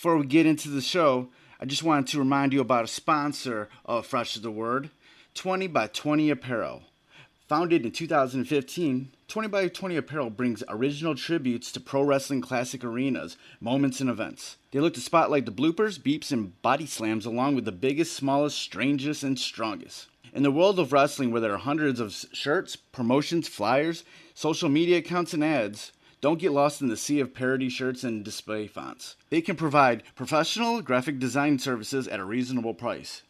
before we get into the show, I just wanted to remind you about a sponsor of Fresh is the Word, 20 by 20 Apparel. Founded in 2015, 20 by 20 Apparel brings original tributes to pro wrestling classic arenas, moments, and events. They look to spotlight the bloopers, beeps, and body slams along with the biggest, smallest, strangest, and strongest. In the world of wrestling, where there are hundreds of shirts, promotions, flyers, social media accounts, and ads, don't get lost in the sea of parody shirts and display fonts. They can provide professional graphic design services at a reasonable price.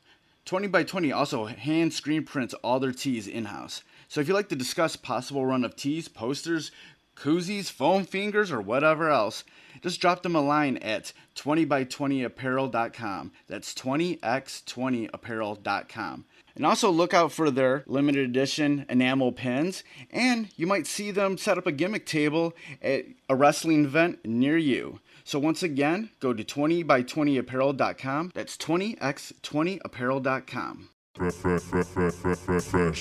20 by 20 also hand screen prints all their tees in-house. So if you'd like to discuss possible run of tees, posters, koozies, foam fingers, or whatever else, just drop them a line at 20by20apparel.com. That's 20x20apparel.com. And also look out for their limited edition enamel pins, and you might see them set up a gimmick table at a wrestling event near you. So once again, go to 20by20apparel.com. That's 20x20apparel.com. Fresh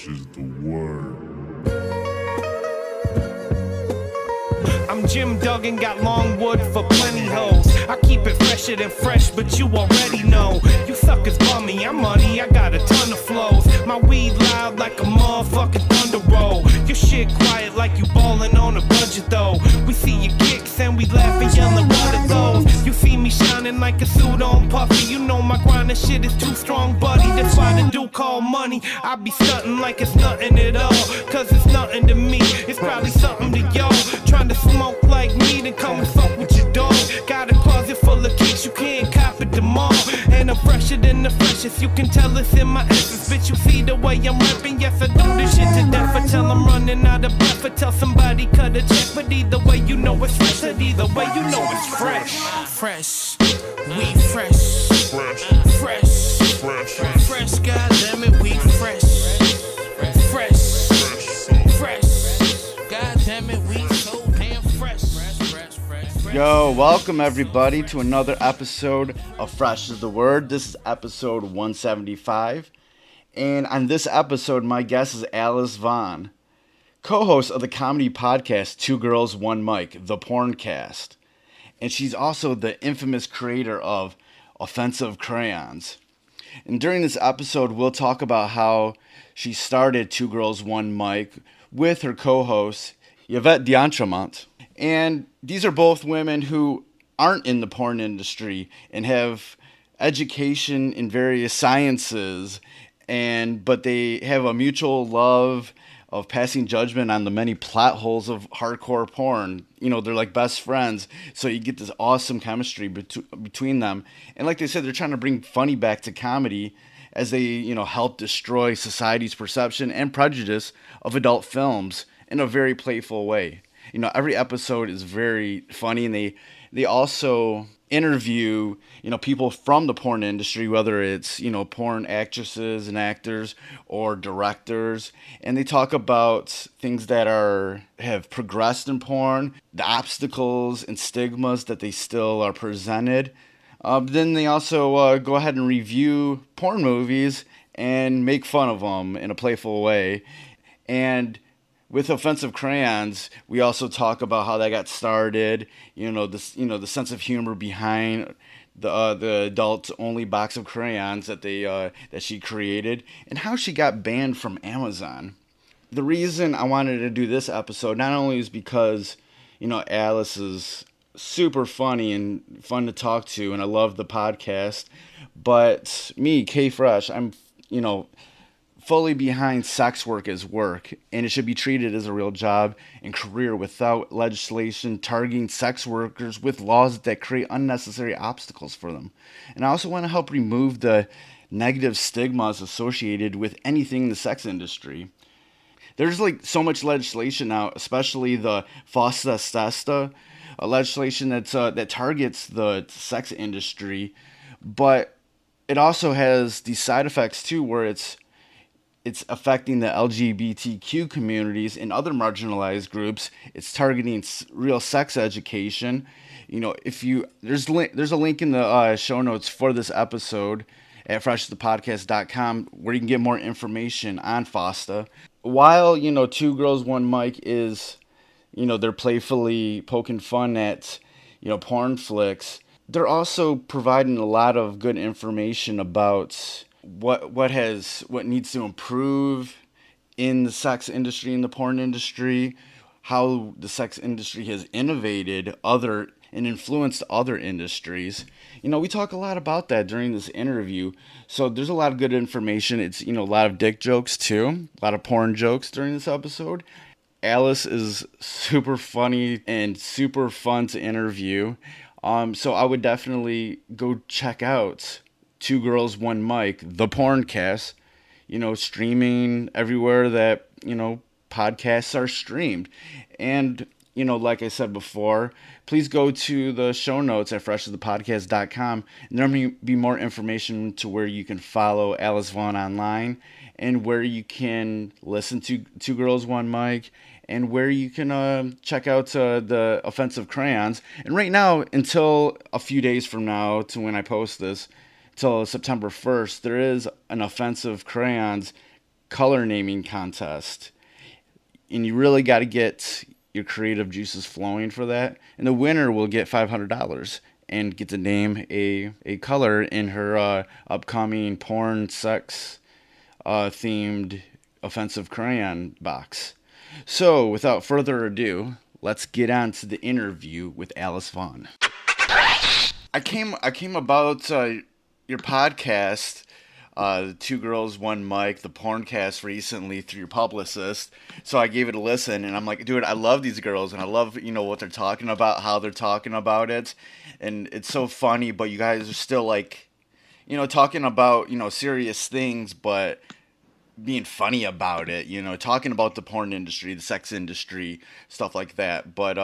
is the word. I'm Jim Duggan, got long wood for plenty hoes. I keep it fresher than fresh, but you already know. You suckers bummy, I'm money, I got a ton of flows. My weed loud like a motherfucking thunder roll. Your shit quiet like you ballin' on a budget though. We see your kicks and we laugh and yellin' what are those. You see me shining like a suit on puffy. You know my grindin' shit is too strong, buddy. That's why the dude call money. I be stuntin' like it's nothing at all. Cause it's nothing to me, it's probably something to y'all. Trying to smoke like me, then come and fuck with your dog. Got a closet full of kicks, you can't cop it tomorrow. And I'm fresher than the freshest, you can tell it's in my essence. Bitch, you see the way I'm rapping, yes I do this shit to death. Until I'm running out of breath, or tell somebody cut a check. But either way you know it's fresh, and either way you know it's fresh. Fresh, we fresh. Fresh, fresh, fresh, goddammit, we fresh. Fresh, fresh, goddammit, we so damn fresh. Yo, welcome everybody to another episode of Fresh is the Word. This is episode 175. And on this episode, my guest is Alice Vaughn, co-host of the comedy podcast Two Girls, One Mic, the Porncast. And she's also the infamous creator of Offensive Crayons. And during this episode, we'll talk about how she started Two Girls, One Mic with her co-host, Yvette D'Entremont. And these are both women who aren't in the porn industry and have education in various sciences, but they have a mutual love of passing judgment on the many plot holes of hardcore porn. You know, they're like best friends, so you get this awesome chemistry between them. And like they said, they're trying to bring funny back to comedy as they, help destroy society's perception and prejudice of adult films in a very playful way. Every episode is very funny, and they also interview, people from the porn industry, whether it's, porn actresses and actors or directors. And they talk about things that have progressed in porn, the obstacles and stigmas that they still are presented. Then they also go ahead and review porn movies and make fun of them in a playful way. And with Offensive Crayons, we also talk about how that got started, the sense of humor behind the adult-only box of crayons that she created, and how she got banned from Amazon. The reason I wanted to do this episode not only is because, Alice is super funny and fun to talk to, and I love the podcast, but me, K-Fresh, I'm, fully behind sex work as work, and it should be treated as a real job and career without legislation targeting sex workers with laws that create unnecessary obstacles for them. And I also want to help remove the negative stigmas associated with anything in the sex industry. There's so much legislation now, especially the FOSTA, SESTA, legislation that targets the sex industry, but it also has these side effects too, where it's affecting the LGBTQ communities and other marginalized groups. It's targeting real sex education. There's a link in the show notes for this episode at freshthepodcast.com where you can get more information on FOSTA. While, Two Girls, One Mic is, they're playfully poking fun at, porn flicks, they're also providing a lot of good information about what needs to improve in the sex industry, in the porn industry, how the sex industry has innovated other and influenced other industries. We talk a lot about that during this interview. So there's a lot of good information. It's, a lot of dick jokes too, a lot of porn jokes during this episode. Alice is super funny and super fun to interview. So I would definitely go check out Two Girls, One Mic, the Porncast, streaming everywhere that, podcasts are streamed. And, like I said before, please go to the show notes at freshasthepodcast.com, and there may be more information to where you can follow Alice Vaughn online, and where you can listen to Two Girls, One Mic, and where you can check out the Offensive Crayons. And right now, until a few days from now, to when I post this, till September 1st, there is an Offensive Crayons color naming contest. And you really got to get your creative juices flowing for that. And the winner will get $500 and get to name a color in her upcoming porn sex themed Offensive Crayon box. So, without further ado, let's get on to the interview with Alice Vaughn. I came about your podcast, Two Girls, One Mic, the Porncast, recently through your publicist. So I gave it a listen, and I'm like, dude, I love these girls, and I love, what they're talking about, how they're talking about it. And it's so funny, but you guys are still like, talking about, serious things, but being funny about it, talking about the porn industry, the sex industry, stuff like that. But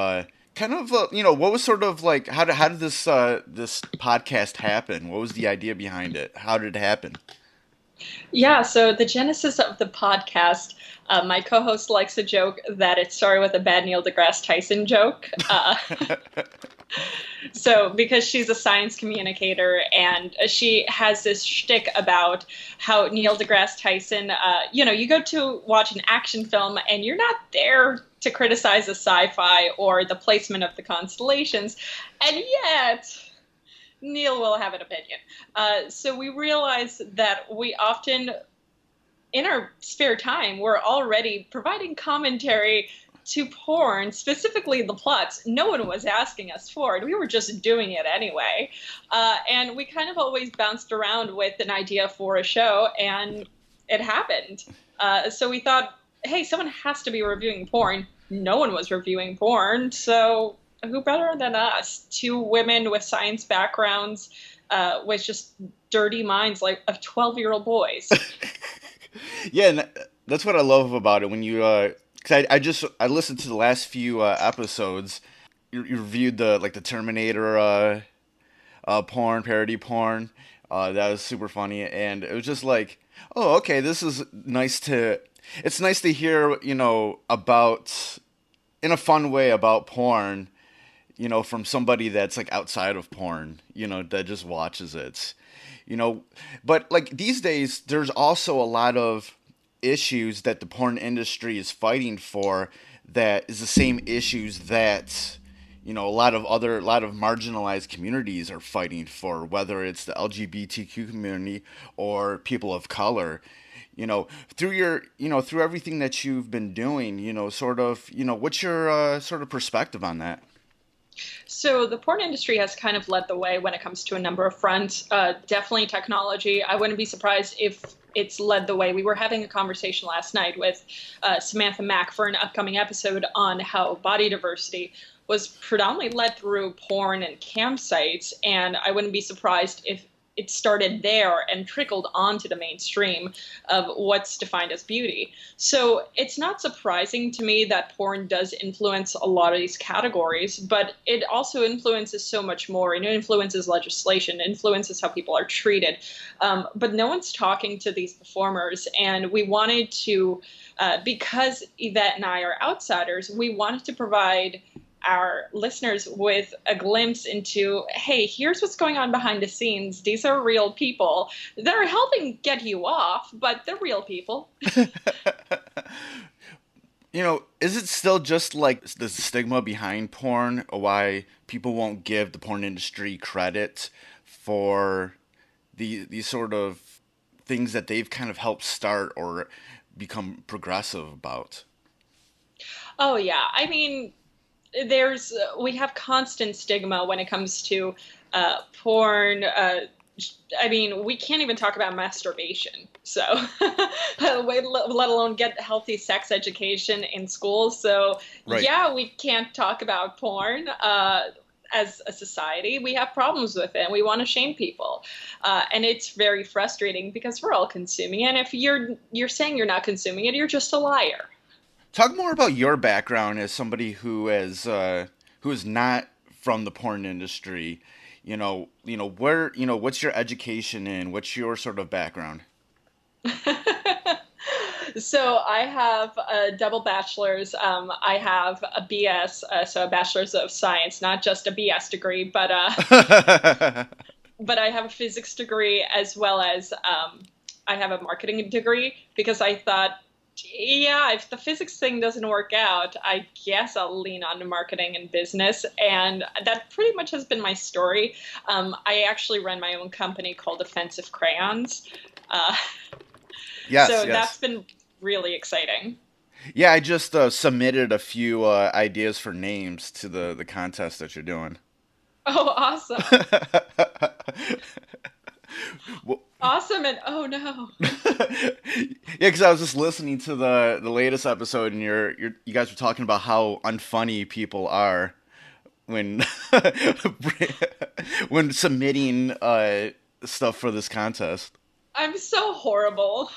kind of, what was sort of like, how did this podcast happen? What was the idea behind it? How did it happen? Yeah, so the genesis of the podcast, my co-host likes a joke that it started with a bad Neil deGrasse Tyson joke. So because she's a science communicator, and she has this shtick about how Neil deGrasse Tyson, you go to watch an action film and you're not there to criticize a sci-fi or the placement of the constellations, and yet Neil will have an opinion. So we realized that we often, in our spare time, we're already providing commentary to porn, specifically the plots. No one was asking us for it. We were just doing it anyway. And we kind of always bounced around with an idea for a show, and it happened. So we thought, hey, someone has to be reviewing porn. No one was reviewing porn, so who better than us? Two women with science backgrounds, with just dirty minds like of 12-year-old boys. Yeah, and that's what I love about it. When you, cause I listened to the last few episodes. You reviewed the Terminator porn, parody porn. That was super funny, and it was just like, oh, okay, this is nice to. It's nice to hear, about, in a fun way, about porn, from somebody that's like outside of porn, that just watches it, But like these days, there's also a lot of issues that the porn industry is fighting for that is the same issues that, a lot of marginalized communities are fighting for, whether it's the LGBTQ community or people of color. Through your, through everything that you've been doing, sort of, what's your sort of perspective on that? So the porn industry has kind of led the way when it comes to a number of fronts. Definitely technology. I wouldn't be surprised if it's led the way. We were having a conversation last night with Samantha Mack for an upcoming episode on how body diversity was predominantly led through porn and campsites, and I wouldn't be surprised if it started there and trickled onto the mainstream of what's defined as beauty. So it's not surprising to me that porn does influence a lot of these categories, but it also influences so much more. And it influences legislation, influences how people are treated. But no one's talking to these performers. And we wanted to, because Yvette and I are outsiders, we wanted to provide our listeners with a glimpse into, hey, here's what's going on behind the scenes. These are real people that are helping get you off, but they're real people. Is it still just like the stigma behind porn, or why people won't give the porn industry credit for these sort of things that they've kind of helped start or become progressive about? Oh yeah, I mean, there's we have constant stigma when it comes to porn. I mean, we can't even talk about masturbation. So, let alone get healthy sex education in school. So, Right. yeah, we can't talk about porn. As a society, we have problems with it, and we want to shame people, and it's very frustrating because we're all consuming it. And if you're saying you're not consuming it, you're just a liar. Talk more about your background as somebody who is not from the porn industry. Where, what's your education in? What's your sort of background? So I have a double bachelor's. I have a BS, so a bachelor's of science, not just a BS degree, but but I have a physics degree as well as I have a marketing degree because I thought, yeah, if the physics thing doesn't work out, I guess I'll lean on to marketing and business. And that pretty much has been my story. I actually run my own company called Offensive Crayons. Yes, So yes. that's been really exciting. Yeah, I just submitted a few ideas for names to the contest that you're doing. Oh, awesome. Well, Awesome. And oh no. yeah, because I was just listening to the latest episode, and you guys were talking about how unfunny people are when when submitting stuff for this contest. I'm so horrible.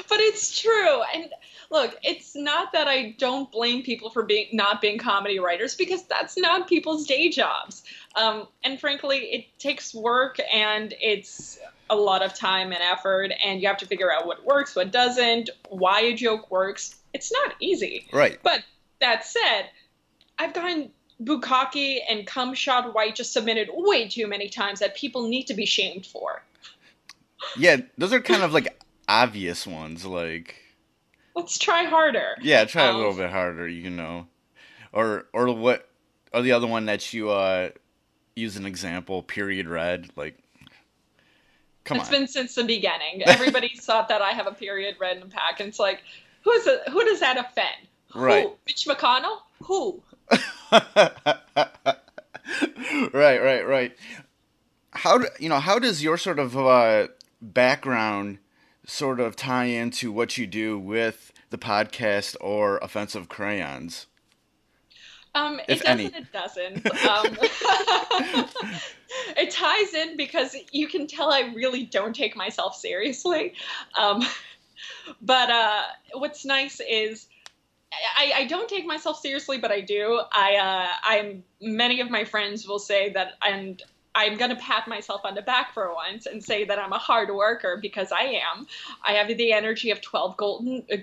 But it's true. And look, it's not that I don't blame people for not being comedy writers because that's not people's day jobs. And frankly, it takes work and it's a lot of time and effort, and you have to figure out what works, what doesn't, why a joke works. It's not easy. Right. But that said, I've gotten bukkake and cum shot white just submitted way too many times that people need to be shamed for. Yeah, those are kind of like obvious ones. Like, Let's try harder. yeah, try a little bit harder, or what? Or the other one that you use an example, period red. Like, come It's on. been since the beginning. Everybody's thought that I have a period red in the pack, and it's like, who does that offend? Right. Who? Mitch McConnell? Who? Right. How does your sort of background sort of tie into what you do with the podcast or Offensive Crayons? It If doesn't. any. It doesn't. It ties in because you can tell I really don't take myself seriously. But what's nice is I don't take myself seriously, but I do. Many of my friends will say that, and I'm going to pat myself on the back for once and say that I'm a hard worker because I am. I have the energy of 12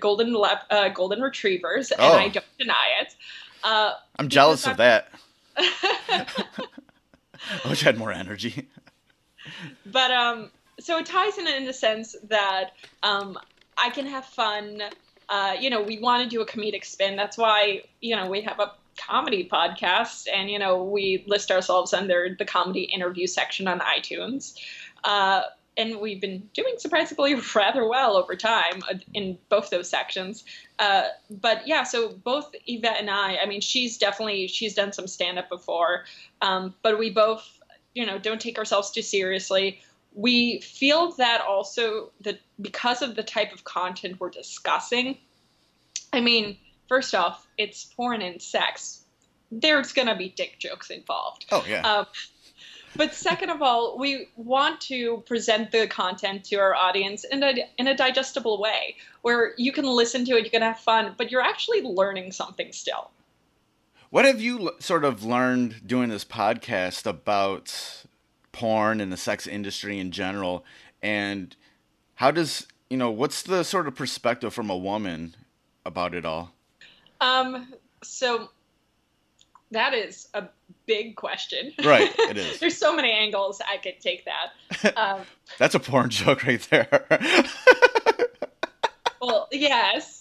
golden retrievers, and Oh. I don't deny it. I'm jealous of that. that. I wish I had more energy. But so it ties in the sense that I can have fun. We want to do a comedic spin. That's why, we have a comedy podcast, and, we list ourselves under the comedy interview section on iTunes. And we've been doing surprisingly rather well over time in both those sections. But yeah, so both Yvette and I mean, she's done some stand-up before, but we both, don't take ourselves too seriously. We feel that also that because of the type of content we're discussing, I mean, first off, it's porn and sex. There's going to be dick jokes involved. Oh, yeah. But second of all, we want to present the content to our audience in a digestible way where you can listen to it, you can have fun, but you're actually learning something still. What have you sort of learned doing this podcast about porn and the sex industry in general? And how does, what's the sort of perspective from a woman about it all? So that is a big question. Right, it is. There's so many angles I could take that. That's a porn joke right there. Well, yes.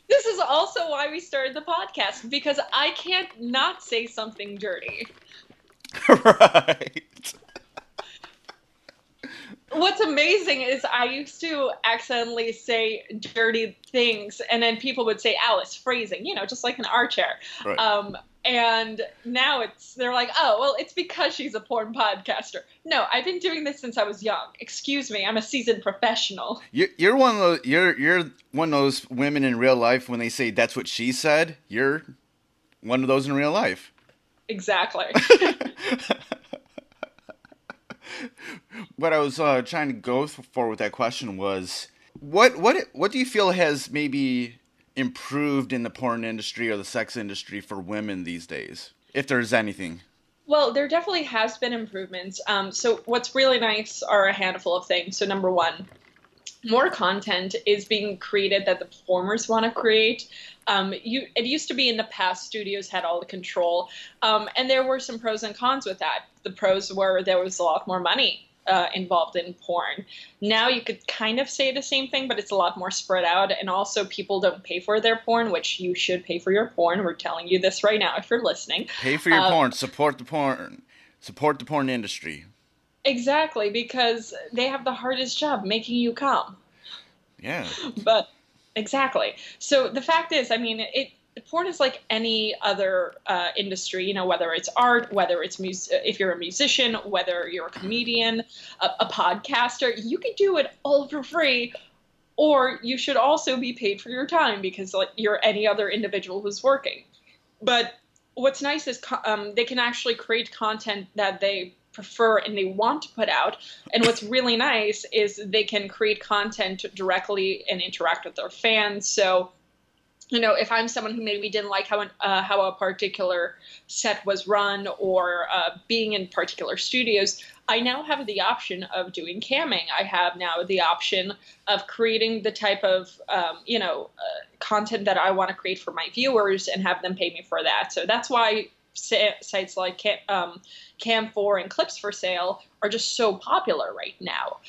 This is also why we started the podcast, because I can't not say something dirty. Right. What's amazing is I used to accidentally say dirty things, and then people would say Alice, phrasing, just like an art chair. Right. And now they're like, oh, well, it's because she's a porn podcaster. No, I've been doing this since I was young. Excuse me, I'm a seasoned professional. You're one of those. You're one of those women in real life when they say that's what she said. You're one of those in real life. Exactly. What I was trying to go for with that question was, what do you feel has maybe improved in the porn industry or the sex industry for women these days, if there's anything? Well, there definitely has been improvements. So what's really nice are a handful of things. So number one, more content is being created that the performers want to create. It used to be in the past, studios had all the control, and there were some pros and cons with that. The pros were there was a lot more money involved in porn. Now you could kind of say the same thing, but it's a lot more spread out, and also people don't pay for their porn, which you should pay for your porn. We're telling you this right now if you're listening. Pay for your porn. Support the porn. Support the porn industry. Exactly, because they have the hardest job making you come. Yeah. But exactly. So the fact is, I mean, porn is like any other industry, whether it's art, whether it's if you're a musician, whether you're a comedian, a podcaster, you can do it all for free, or you should also be paid for your time because like you're any other individual who's working. But what's nice is they can actually create content that they prefer and they want to put out. And what's really nice is they can create content directly and interact with their fans. So, if I'm someone who maybe didn't like how a particular set was run or being in particular studios, I now have the option of doing camming. I have now the option of creating the type of, content that I want to create for my viewers and have them pay me for that. So that's why sites like Cam4 and Clips for Sale are just so popular right now.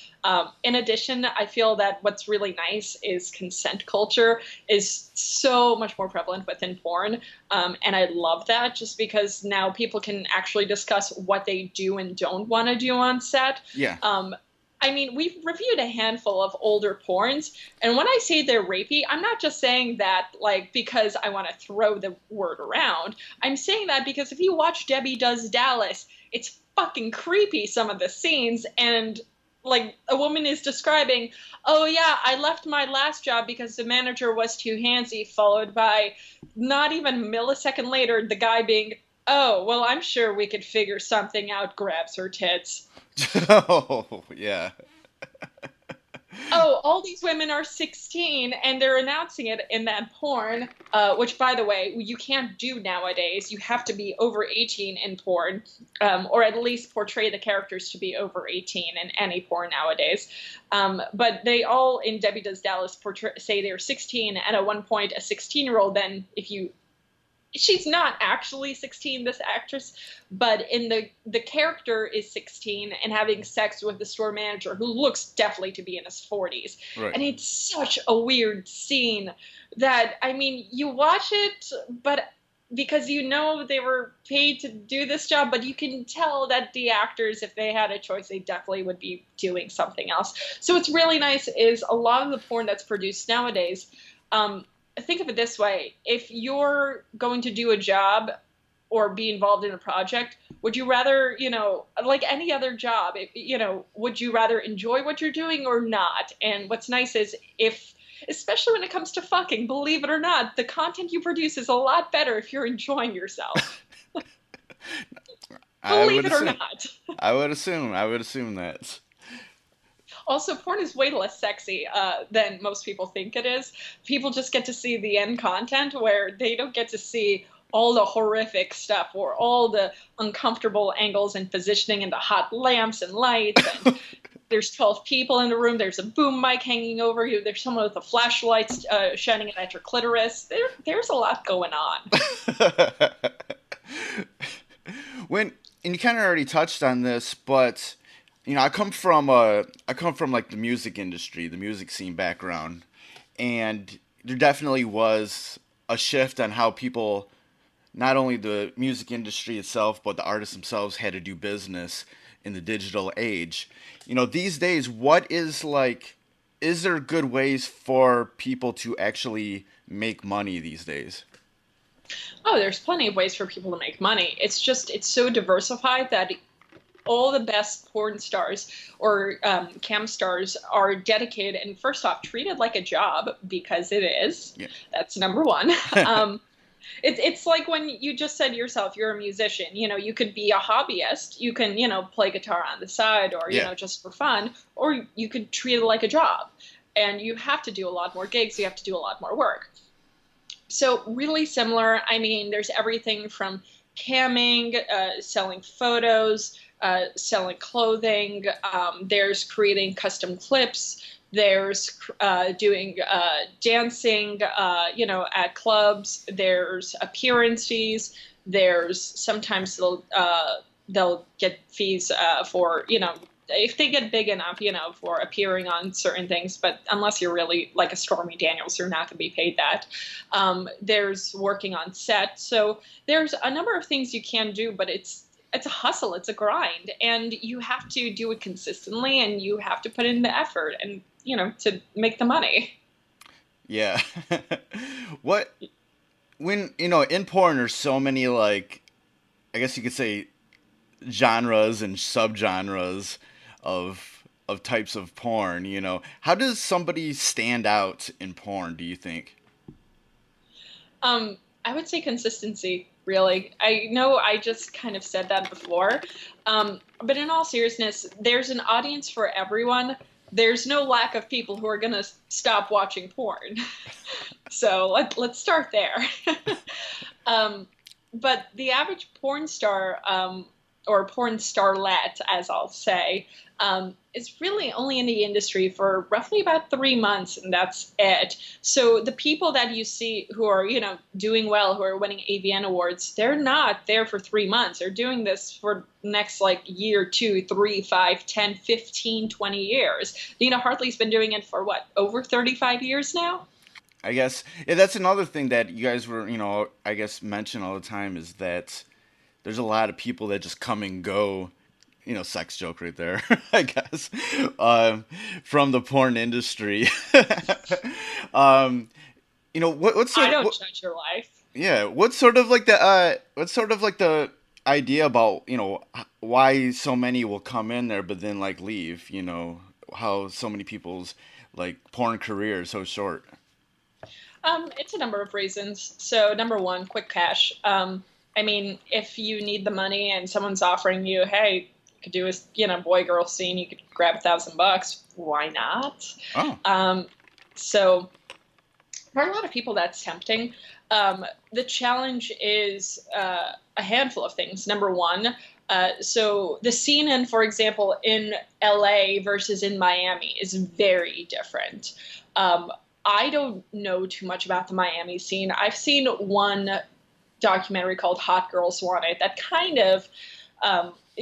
In addition, I feel that what's really nice is consent culture is so much more prevalent within porn. And I love that just because now people can actually discuss what they do and don't want to do on set. Yeah. I mean, we've reviewed a handful of older porns, and when I say they're rapey, I'm not just saying that, like, because I want to throw the word around. I'm saying that because if you watch Debbie Does Dallas, it's fucking creepy, some of the scenes, and, like, a woman is describing, oh, yeah, I left my last job because the manager was too handsy, followed by, not even a millisecond later, the guy being, oh, well, I'm sure we could figure something out, grabs her tits. Oh, yeah. Oh, all these women are 16 and they're announcing it in that porn, which, by the way, you can't do nowadays. You have to be over 18 in porn, or at least portray the characters to be over 18 in any porn nowadays. But they all, in Debbie Does Dallas, say they're 16, and at one point, a 16-year-old then, she's not actually 16, this actress, but in the character is 16 and having sex with the store manager who looks definitely to be in his 40s. Right. And it's such a weird scene that, I mean, you watch it, but because they were paid to do this job, but you can tell that the actors, if they had a choice, they definitely would be doing something else. So what's really nice is a lot of the porn that's produced nowadays, think of it this way. If you're going to do a job or be involved in a project, would you rather, like any other job, would you rather enjoy what you're doing or not? And what's nice is especially when it comes to fucking, believe it or not, the content you produce is a lot better if you're enjoying yourself. Believe it or not. I would assume that. Also, porn is way less sexy than most people think it is. People just get to see the end content where they don't get to see all the horrific stuff or all the uncomfortable angles and positioning and the hot lamps and lights. And there's 12 people in the room. There's a boom mic hanging over you. There's someone with a flashlight shining at your clitoris. There's a lot going on. And you kind of already touched on this, but I come from like the music industry, the music scene background, and there definitely was a shift on how people, not only the music industry itself, but the artists themselves had to do business in the digital age. These days, is there good ways for people to actually make money these days? Oh, there's plenty of ways for people to make money. It's so diversified that all the best porn stars or cam stars are dedicated and, first off, treated like a job, because it is. Yeah. That's number one. It's like when you just said yourself, you're a musician. You could be a hobbyist. You can, play guitar on the side, or, Yeah. just for fun, or you could treat it like a job. And you have to do a lot more gigs. You have to do a lot more work. So really similar. I mean, there's everything from camming, selling photos, selling clothing. There's creating custom clips. There's doing dancing, at clubs. There's appearance fees. There's sometimes they'll get fees for, if they get big enough, for appearing on certain things. But unless you're really like a Stormy Daniels, you're not going to be paid that. There's working on set. So there's a number of things you can do, but it's a hustle. It's a grind, and you have to do it consistently, and you have to put in the effort and, to make the money. Yeah. In porn, there's so many, like, I guess you could say, genres and subgenres of types of porn. How does somebody stand out in porn, do you think? I would say consistency, really. I know I just kind of said that before, but in all seriousness, there's an audience for everyone. There's no lack of people who are going to stop watching porn. So let's start there. But the average porn star, or porn starlet, as I'll say, is really only in the industry for roughly about 3 months, and that's it. So the people that you see who are, doing well, who are winning AVN awards, they're not there for 3 months. They're doing this for the next, year, 2, 3, 5, 10, 15, 20 years. Dina Hartley's been doing it for, over 35 years now? I guess, yeah, that's another thing that you guys were, I guess mention all the time, is that there's a lot of people that just come and go, sex joke right there, I guess, from the porn industry. What's I don't judge your life. Yeah, what's sort of like the idea about, why so many will come in there but then leave, how so many people's porn career is so short? It's a number of reasons. So number one, quick cash. I mean, if you need the money and someone's offering you, hey, you could do a boy-girl scene, you could grab $1,000. Why not? Oh. So for a lot of people, that's tempting. The challenge is a handful of things. Number one, so the scene for example, in LA versus in Miami is very different. I don't know too much about the Miami scene. I've seen one documentary called Hot Girls Want It that kind of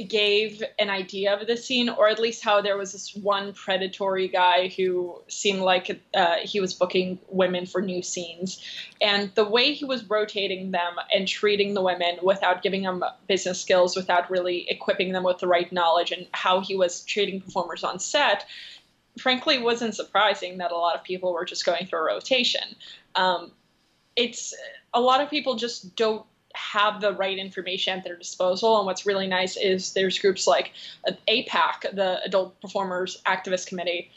gave an idea of the scene, or at least how there was this one predatory guy who seemed like he was booking women for new scenes. And the way he was rotating them and treating the women without giving them business skills, without really equipping them with the right knowledge, and how he was treating performers on set, frankly, wasn't surprising that a lot of people were just going through a rotation. It's a lot of people just don't have the right information at their disposal. And what's really nice is there's groups like APAC, the Adult Performers Activist Committee,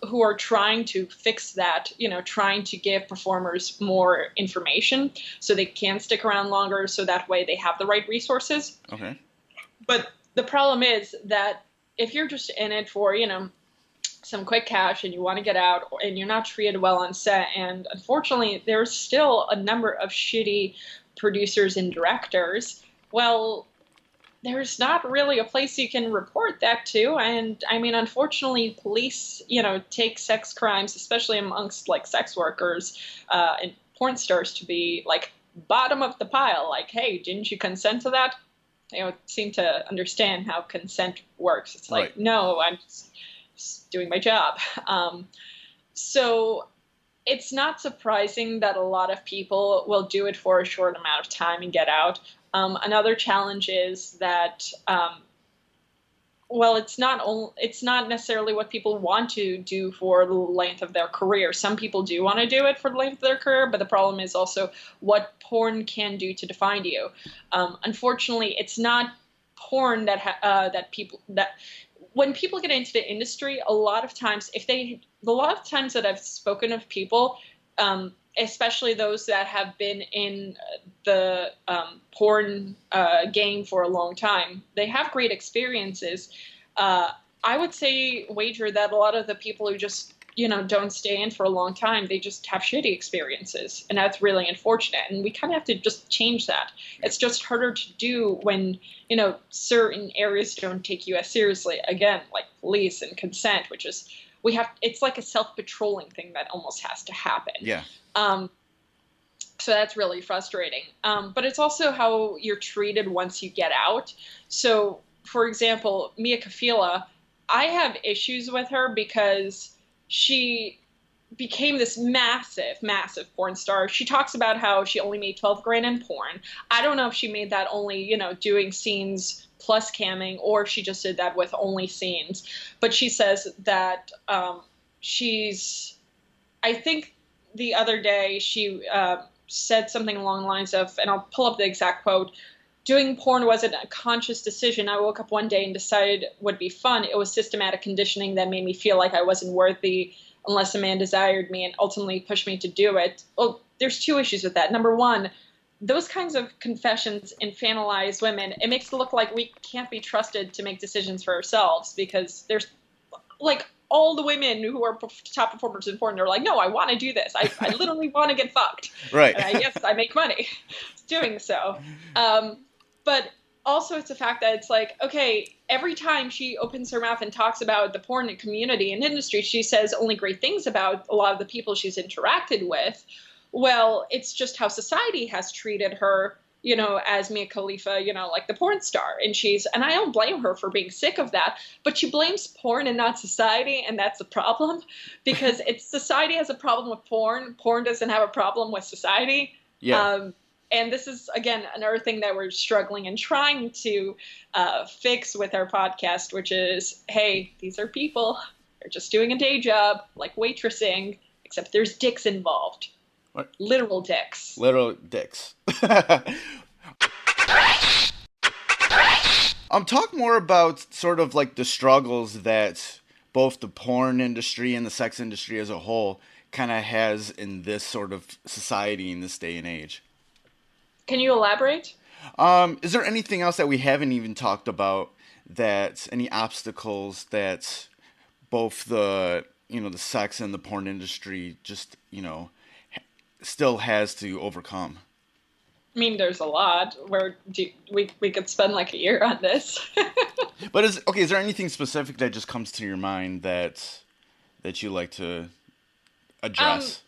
who are trying to fix that, trying to give performers more information so they can stick around longer, so that way they have the right resources. Okay. But the problem is that if you're just in it for, some quick cash and you want to get out, and you're not treated well on set, and unfortunately there's still a number of shitty producers and directors, well, there's not really a place you can report that to. And I mean, unfortunately, police, take sex crimes, especially amongst sex workers and porn stars, to be bottom of the pile. Hey, didn't you consent to that? They don't seem to understand how consent works. It's right. No, I'm just doing my job. So it's not surprising that a lot of people will do it for a short amount of time and get out. Another challenge is that, well, it's not necessarily what people want to do for the length of their career. Some people do want to do it for the length of their career, but the problem is also what porn can do to define you. Unfortunately, it's not porn that when people get into the industry, a lot of times that I've spoken of people, especially those that have been in the porn game for a long time, they have great experiences. I would say wager that a lot of the people who just, don't stay in for a long time, they just have shitty experiences. And that's really unfortunate. And we kind of have to just change that. It's just harder to do when, certain areas don't take you as seriously. Again, like police and consent, which is, it's like a self-patrolling thing that almost has to happen. Yeah. So that's really frustrating. But it's also how you're treated once you get out. So, for example, Mia Kafila, I have issues with her because she became this massive, massive porn star. She talks about how she only made $12,000 in porn. I don't know if she made that only, doing scenes plus camming, or she just did that with only scenes. But she says that I think the other day she said something along the lines of, and I'll pull up the exact quote, "Doing porn wasn't a conscious decision. I woke up one day and decided it would be fun. It was systematic conditioning that made me feel like I wasn't worthy unless a man desired me and ultimately pushed me to do it." Well, there's two issues with that. Number one, those kinds of confessions infantilize women. It makes it look like we can't be trusted to make decisions for ourselves, because there's, like, all the women who are top performers in porn, they're like, no, I want to do this. I literally want to get fucked. Right. And yes, I make money doing so. But also it's the fact that it's like, okay, every time she opens her mouth and talks about the porn community and industry, she says only great things about a lot of the people she's interacted with. Well, it's just how society has treated her, as Mia Khalifa, like the porn star. And I don't blame her for being sick of that, but she blames porn and not society, and that's the problem, because society has a problem with porn. Porn doesn't have a problem with society. Yeah. And this is, again, another thing that we're struggling and trying to fix with our podcast, which is, hey, these are people. They're just doing a day job, like waitressing, except there's dicks involved. What? Literal dicks. Literal dicks. Talk more about sort of like the struggles that both the porn industry and the sex industry as a whole kind of has in this sort of society in this day and age. Can you elaborate? Is there anything else that we haven't even talked about, that any obstacles that both the sex and the porn industry just, still has to overcome? I mean, there's a lot. We could spend like a year on this. But is there anything specific that just comes to your mind that you like to address?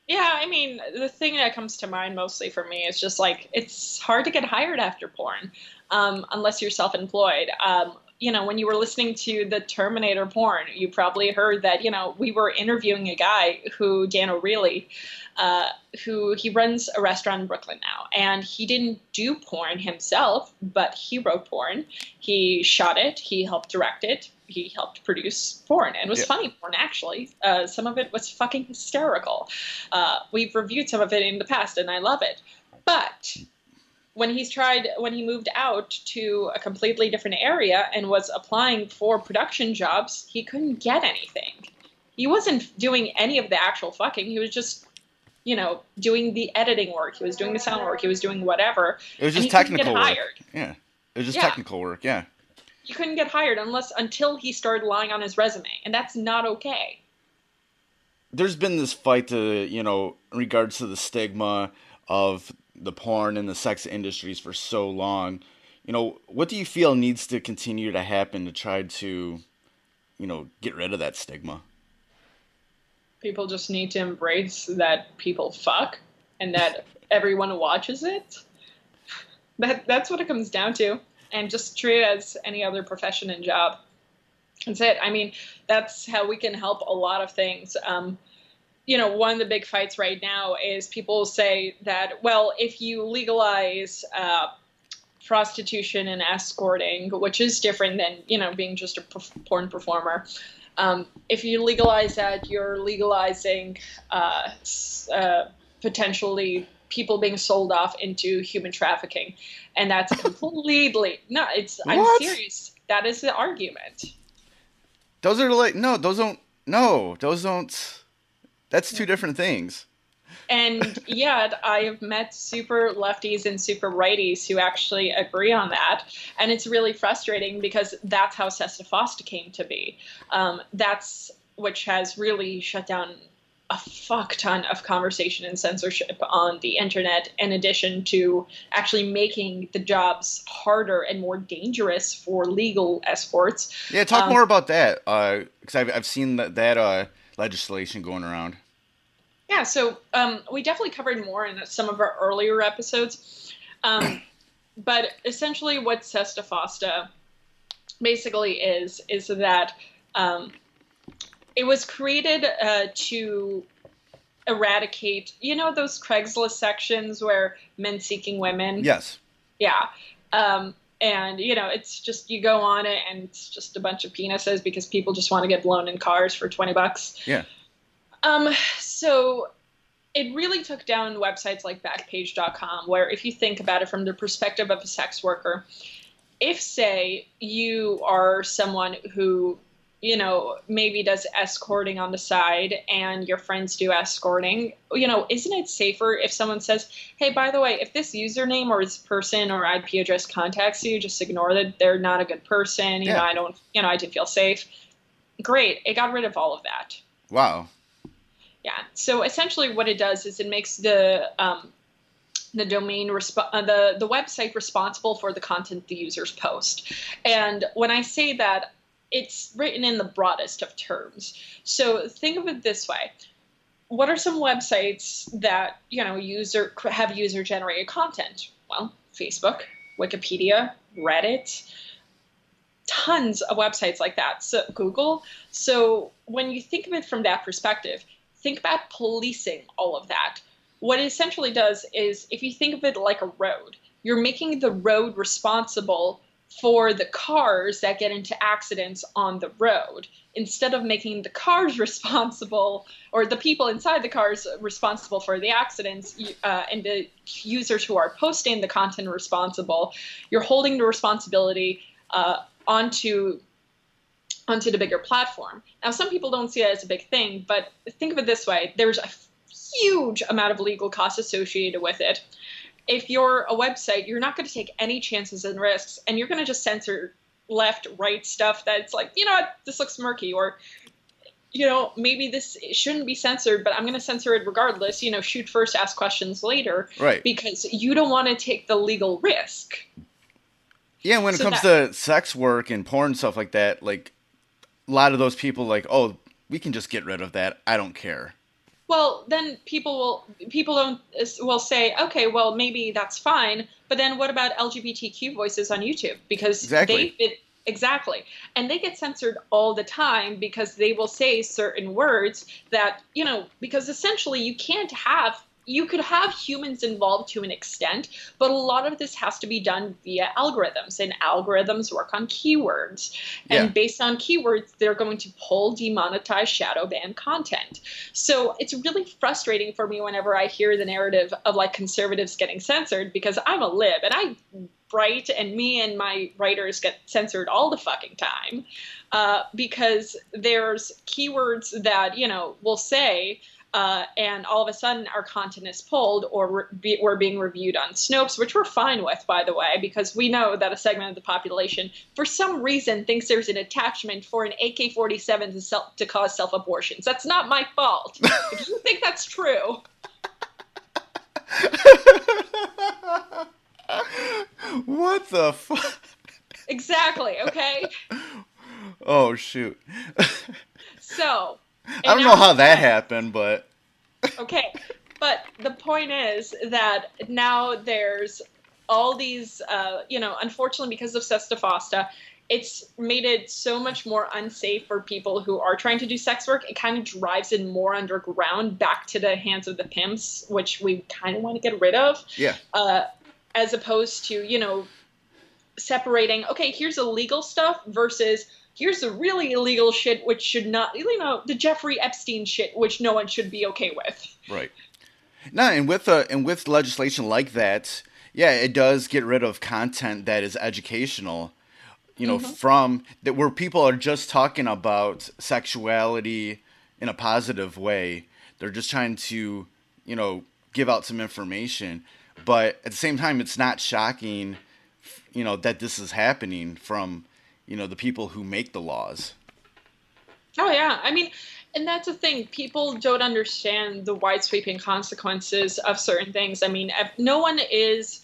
Yeah, I mean, the thing that comes to mind mostly for me is just like, it's hard to get hired after porn, unless you're self-employed. When you were listening to the Terminator porn, you probably heard that, we were interviewing a guy Dan O'Reilly, who he runs a restaurant in Brooklyn now, and he didn't do porn himself, but he wrote porn. He shot it. He helped direct it. He helped produce porn, and it was funny porn, actually. Some of it was fucking hysterical. We've reviewed some of it in the past, and I love it. But when he moved out to a completely different area and was applying for production jobs, he couldn't get anything. He wasn't doing any of the actual fucking. He was just, doing the editing work. He was doing the sound work. He was doing whatever. It was just technical work. Yeah. It was just technical work. Yeah. He couldn't get hired until he started lying on his resume, and that's not okay. There's been this fight in regards to the stigma of the porn and the sex industries for so long. What do you feel needs to continue to happen to try to, get rid of that stigma? People just need to embrace that people fuck and that everyone watches it. That's what it comes down to. And just treat it as any other profession and job. That's it. I mean, that's how we can help a lot of things. one of the big fights right now is people say that, well, if you legalize prostitution and escorting, which is different than, being just a porn performer, if you legalize that, you're legalizing potentially people being sold off into human trafficking. And that's completely, no, I'm serious. That is the argument. Those are that's two different things. And yet I have met super lefties and super righties who actually agree on that. And it's really frustrating because that's how SESTA FOSTA came to be. Which has really shut down a fuck ton of conversation and censorship on the internet, in addition to actually making the jobs harder and more dangerous for legal escorts. Yeah, talk more about that, because I've seen that legislation going around. Yeah, so we definitely covered more in some of our earlier episodes. But essentially what SESTA FOSTA basically is that it was created to eradicate, those Craigslist sections where men seeking women? Yes. Yeah. And, it's just, you go on it and it's just a bunch of penises because people just want to get blown in cars for $20. Yeah. So it really took down websites like Backpage.com, where if you think about it from the perspective of a sex worker, if, say, you are someone who, maybe does escorting on the side and your friends do escorting, isn't it safer if someone says, hey, by the way, if this username or this person or IP address contacts you, just ignore that they're not a good person. Yeah. I didn't feel safe. Great. It got rid of all of that. Wow. Yeah. So essentially what it does is it makes the domain, the website responsible for the content the users post. And when I say that, it's written in the broadest of terms. So think of it this way. What are some websites that, have user-generated content? Well, Facebook, Wikipedia, Reddit, tons of websites like that. So Google. So when you think of it from that perspective, think about policing all of that. What it essentially does is, if you think of it like a road, you're making the road responsible for the cars that get into accidents on the road, instead of making the cars responsible, or the people inside the cars responsible for the accidents, and the users who are posting the content responsible. You're holding the responsibility onto the bigger platform. Now, some people don't see it as a big thing, but think of it this way. There's a huge amount of legal costs associated with it. If you're a website, you're not going to take any chances and risks, and you're going to just censor left, right stuff that's like, this looks murky, or, maybe this shouldn't be censored, but I'm going to censor it regardless. Shoot first, ask questions later. Right. Because you don't want to take the legal risk. Yeah, when it comes to sex work and porn and stuff like that, like, a lot of those people oh, we can just get rid of that. I don't care. Well, then people will say, okay, well, maybe that's fine. But then what about LGBTQ voices on YouTube? Because exactly. And they get censored all the time because they will say certain words that, because essentially you could have humans involved to an extent, but a lot of this has to be done via algorithms, and algorithms work on keywords. Yeah. And based on keywords, they're going to pull, demonetize, shadow ban content. So it's really frustrating for me whenever I hear the narrative of conservatives getting censored, because I'm a lib and I write, and me and my writers get censored all the fucking time, because there's keywords that, will say, and all of a sudden our content is pulled, or we're being reviewed on Snopes, which we're fine with, by the way, because we know that a segment of the population, for some reason, thinks there's an attachment for an AK-47 to cause self-abortions. That's not my fault. If you think that's true. What the fuck? Exactly, okay? Oh, shoot. So... I don't know how that happened, but... Okay, but the point is that now there's all these, unfortunately because of SESTA FOSTA, it's made it so much more unsafe for people who are trying to do sex work. It kind of drives it more underground back to the hands of the pimps, which we kind of want to get rid of. Yeah. As opposed to, separating, okay, here's illegal stuff versus here's the really illegal shit, which should not, the Jeffrey Epstein shit, which no one should be okay with. Right. No, and with legislation like that, yeah, it does get rid of content that is educational, from that where people are just talking about sexuality in a positive way. They're just trying to, give out some information, but at the same time, it's not shocking, that this is happening from, the people who make the laws. Oh yeah, I mean, and that's the thing. People don't understand the wide sweeping consequences of certain things. I mean, no one is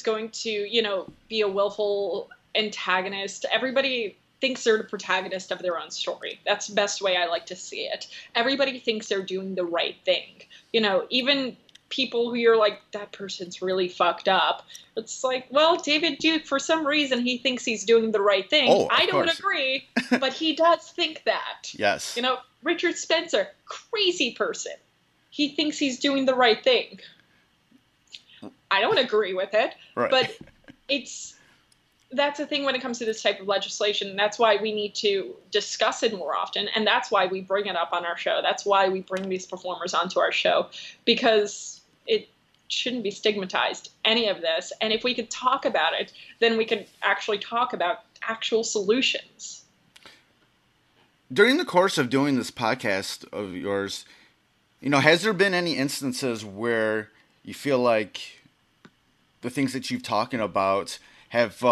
going to, be a willful antagonist. Everybody thinks they're the protagonist of their own story. That's the best way I like to see it. Everybody thinks they're doing the right thing. Even people who you're like, that person's really fucked up. It's like, well, David Duke, for some reason, he thinks he's doing the right thing. Oh, I don't course. Agree, but he does think that. Yes. Richard Spencer, crazy person. He thinks he's doing the right thing. I don't agree with it, right. But that's the thing when it comes to this type of legislation. That's why we need to discuss it more often, and that's why we bring it up on our show. That's why we bring these performers onto our show, because it shouldn't be stigmatized, any of this. And if we could talk about it, then we could actually talk about actual solutions. During the course of doing this podcast of yours, has there been any instances where you feel like the things that you've talking about have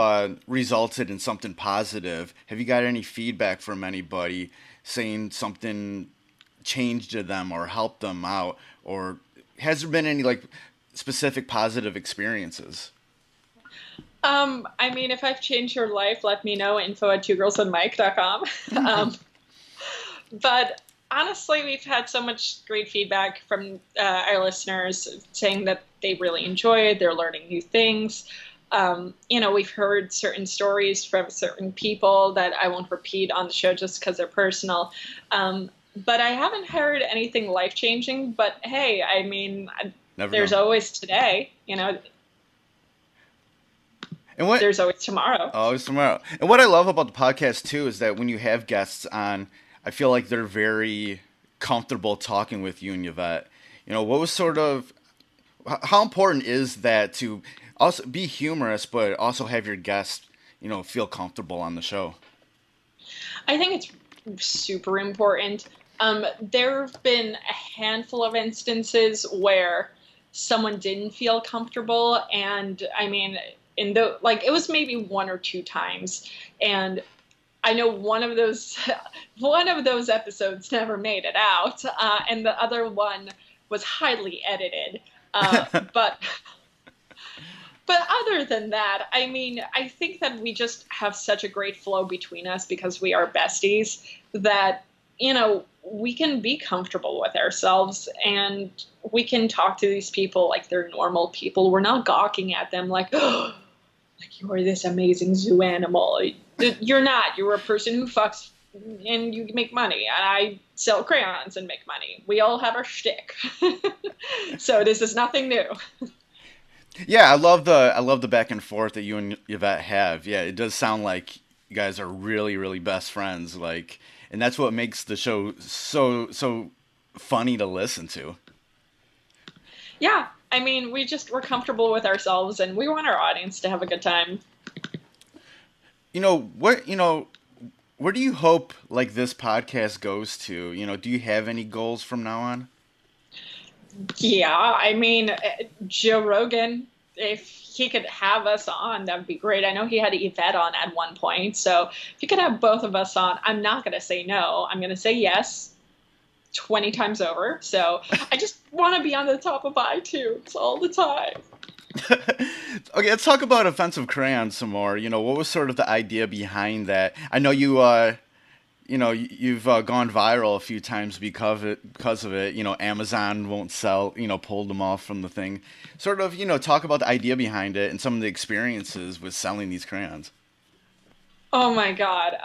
resulted in something positive? Have you got any feedback from anybody saying something changed to them or helped them out? Or has there been any specific positive experiences? I mean, if I've changed your life, let me know. info@twogirlsandmike.com. But honestly, we've had so much great feedback from our listeners saying that they really enjoy it. They're learning new things. We've heard certain stories from certain people that I won't repeat on the show just because they're personal. But I haven't heard anything life-changing. But hey, I mean, there's always today, And there's always tomorrow. Always tomorrow. And what I love about the podcast, too, is that when you have guests on, I feel like they're very comfortable talking with you and Yvette. What was how important is that to also be humorous, but also have your guests, feel comfortable on the show? I think it's super important. There have been a handful of instances where someone didn't feel comfortable, and I mean, it was maybe one or two times, and I know one of those episodes never made it out, and the other one was highly edited. But other than that, I mean, I think that we just have such a great flow between us because we are besties that, we can be comfortable with ourselves and we can talk to these people like they're normal people. We're not gawking at them like, oh, like you are this amazing zoo animal. You're not. You're a person who fucks and you make money. And I sell crayons and make money. We all have our shtick. So this is nothing new. Yeah, I love the back and forth that you and Yvette have. Yeah, it does sound like you guys are really, really best friends. And that's what makes the show so funny to listen to. Yeah, I mean, we're comfortable with ourselves, and we want our audience to have a good time. Where do you hope this podcast goes to? Do you have any goals from now on? Yeah, I mean, Joe Rogan, if he could have us on, that would be great. I know he had Yvette on at one point, so if he could have both of us on, I'm not going to say no. I'm going to say yes 20 times over. So I just want to be on the top of iTunes all the time. Okay, let's talk about Offensive Crayons some more. What was sort of the idea behind that? I know you you've gone viral a few times because of it. Amazon won't sell, pulled them off from the thing. Sort of, talk about the idea behind it and some of the experiences with selling these crayons. Oh my God.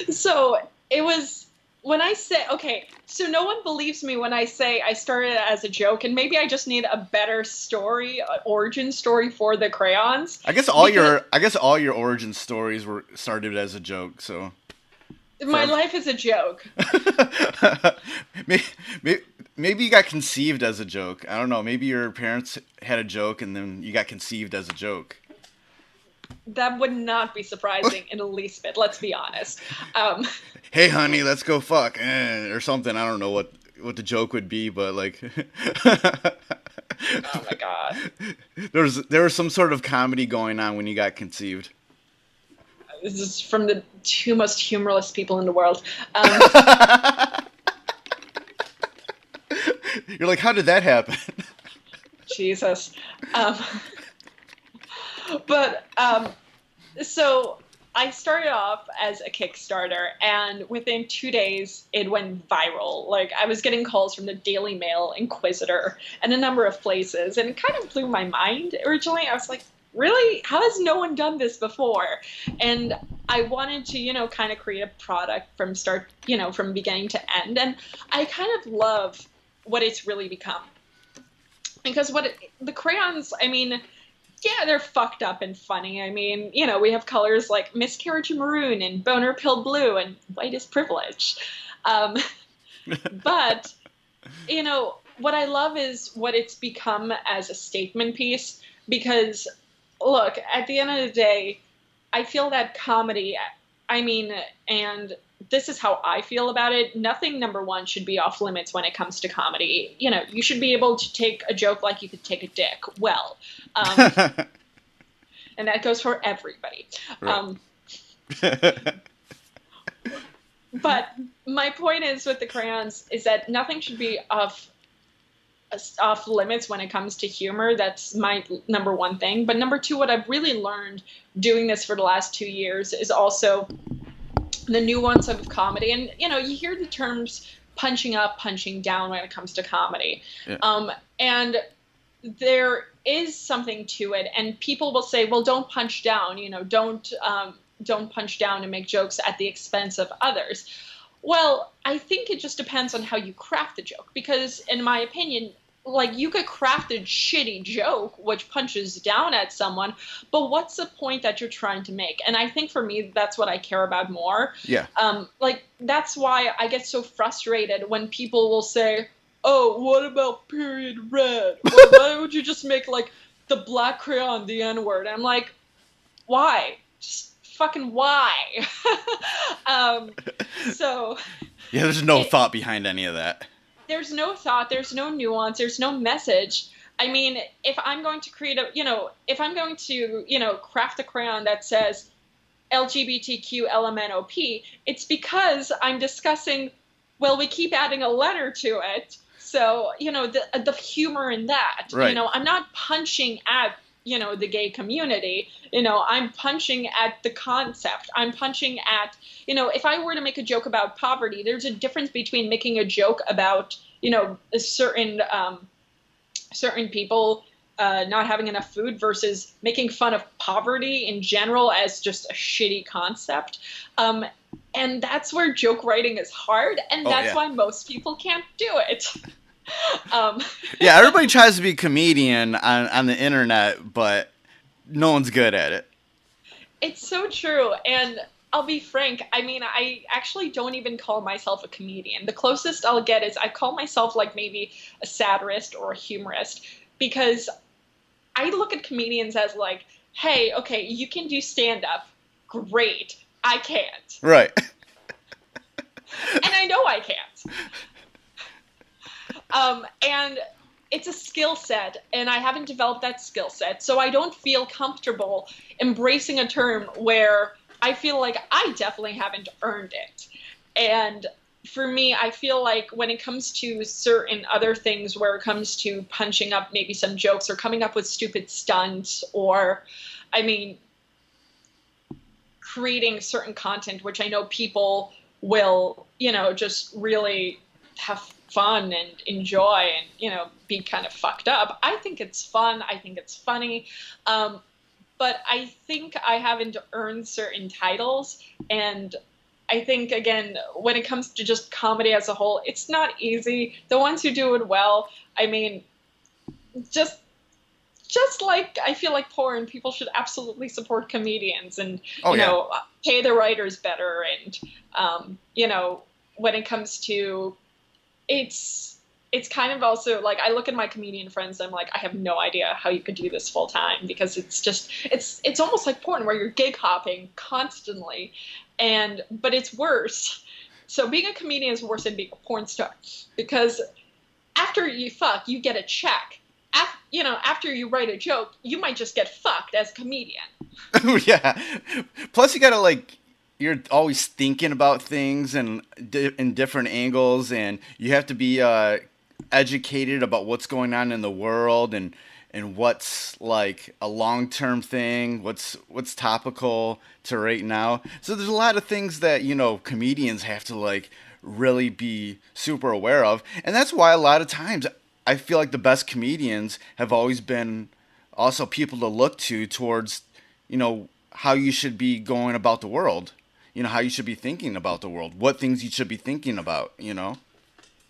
So it was when I say, okay, so no one believes me when I say I started as a joke, and maybe I just need a better story, origin story for the crayons. I guess all your origin stories were started as a joke, so. My life is a joke. Maybe you got conceived as a joke. I don't know. Maybe your parents had a joke and then you got conceived as a joke. That would not be surprising in the least bit, let's be honest. Hey, honey, let's go fuck. Or something. I don't know what the joke would be, but like... Oh my God. There was some sort of comedy going on when you got conceived. This is from the two most humorless people in the world. You're like, how did that happen? Jesus. So I started off as a Kickstarter, and within 2 days, it went viral. Like, I was getting calls from the Daily Mail, Inquisitor, and a number of places, and it kind of blew my mind originally. I was like, really? How has no one done this before? And I wanted to, kind of create a product from from beginning to end. And I kind of love what it's really become. Because the crayons, I mean, yeah, they're fucked up and funny. I mean, we have colors like miscarriage maroon and boner pill blue and white is privilege. But, what I love is what it's become as a statement piece. Because, look, at the end of the day, I feel that comedy, and this is how I feel about it. Nothing, number one, should be off limits when it comes to comedy. You should be able to take a joke like you could take a dick. Well, and that goes for everybody. Right. But my point is with the crayons is that nothing should be off limits when it comes to humor. That's my number one thing. But number two, what I've really learned doing this for the last 2 years is also the nuance of comedy. And, you hear the terms punching up, punching down when it comes to comedy. Yeah. And there is something to it. And people will say, well, don't punch down, don't punch down and make jokes at the expense of others. Well, I think it just depends on how you craft the joke. Because in my opinion, like, you could craft a shitty joke which punches down at someone, but what's the point that you're trying to make? And I think for me, that's what I care about more. Yeah. That's why I get so frustrated when people will say, oh, what about period red? Or why would you just make, like, the black crayon the N-word? I'm like, why? Just fucking why? So... Yeah, there's no thought behind any of that. There's no thought, there's no nuance, there's no message. I mean, if I'm going to create craft a crayon that says LGBTQ LMNOP, it's because I'm discussing, well, we keep adding a letter to it. So, the humor in that, right. I'm not punching at, the gay community, I'm punching at the concept. I'm punching at, if I were to make a joke about poverty, there's a difference between making a joke about, a certain people not having enough food versus making fun of poverty in general as just a shitty concept. And that's where joke writing is hard. And that's why most people can't do it. Yeah, everybody tries to be a comedian on the internet, but no one's good at it. It's so true. And I'll be frank, I actually don't even call myself a comedian. The closest I'll get is I call myself like maybe a satirist or a humorist, because I look at comedians as like, hey, okay, you can do stand-up. Great. I can't. Right. And I know I can't. And it's a skill set, and I haven't developed that skill set, so I don't feel comfortable embracing a term where I feel like I definitely haven't earned it. And for me, I feel like when it comes to certain other things, where it comes to punching up maybe some jokes or coming up with stupid stunts, or, creating certain content, which I know people will, just really have fun and enjoy and, be kind of fucked up. I think it's fun. I think it's funny. But I think I haven't earned certain titles. And I think, again, when it comes to just comedy as a whole, it's not easy. The ones who do it well, I mean, just like I feel like porn, people should absolutely support comedians and, pay the writers better. And, when it comes to, it's kind of also like, I look at my comedian friends, I'm like, I have no idea how you could do this full time, because it's almost like porn where you're gig hopping constantly, but it's worse. So being a comedian is worse than being a porn star, because after you fuck, you get a check. After you write a joke, you might just get fucked as a comedian. Yeah. Plus, you gotta you're always thinking about things and in different angles, and you have to be educated about what's going on in the world and what's like a long-term thing, what's topical to right now. So there's a lot of things that comedians have to really be super aware of, and that's why a lot of times I feel like the best comedians have always been also people to look to towards, how you should be going about the world, how you should be thinking about the world, what things you should be thinking about,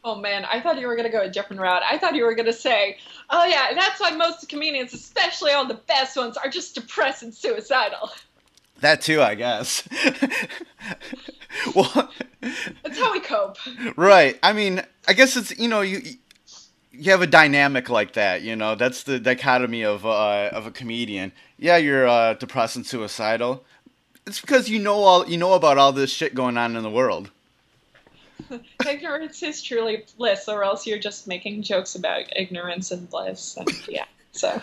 Oh man, I thought you were going to go a different route. I thought you were going to say, oh yeah, that's why most comedians, especially all the best ones, are just depressed and suicidal. That too, I guess. Well, that's how we cope. Right. I mean, I guess it's, you have a dynamic like that, that's the dichotomy of a comedian. Yeah, you're depressed and suicidal. It's because you know about all this shit going on in the world. Ignorance is truly bliss, or else you're just making jokes about ignorance and bliss. And yeah, so.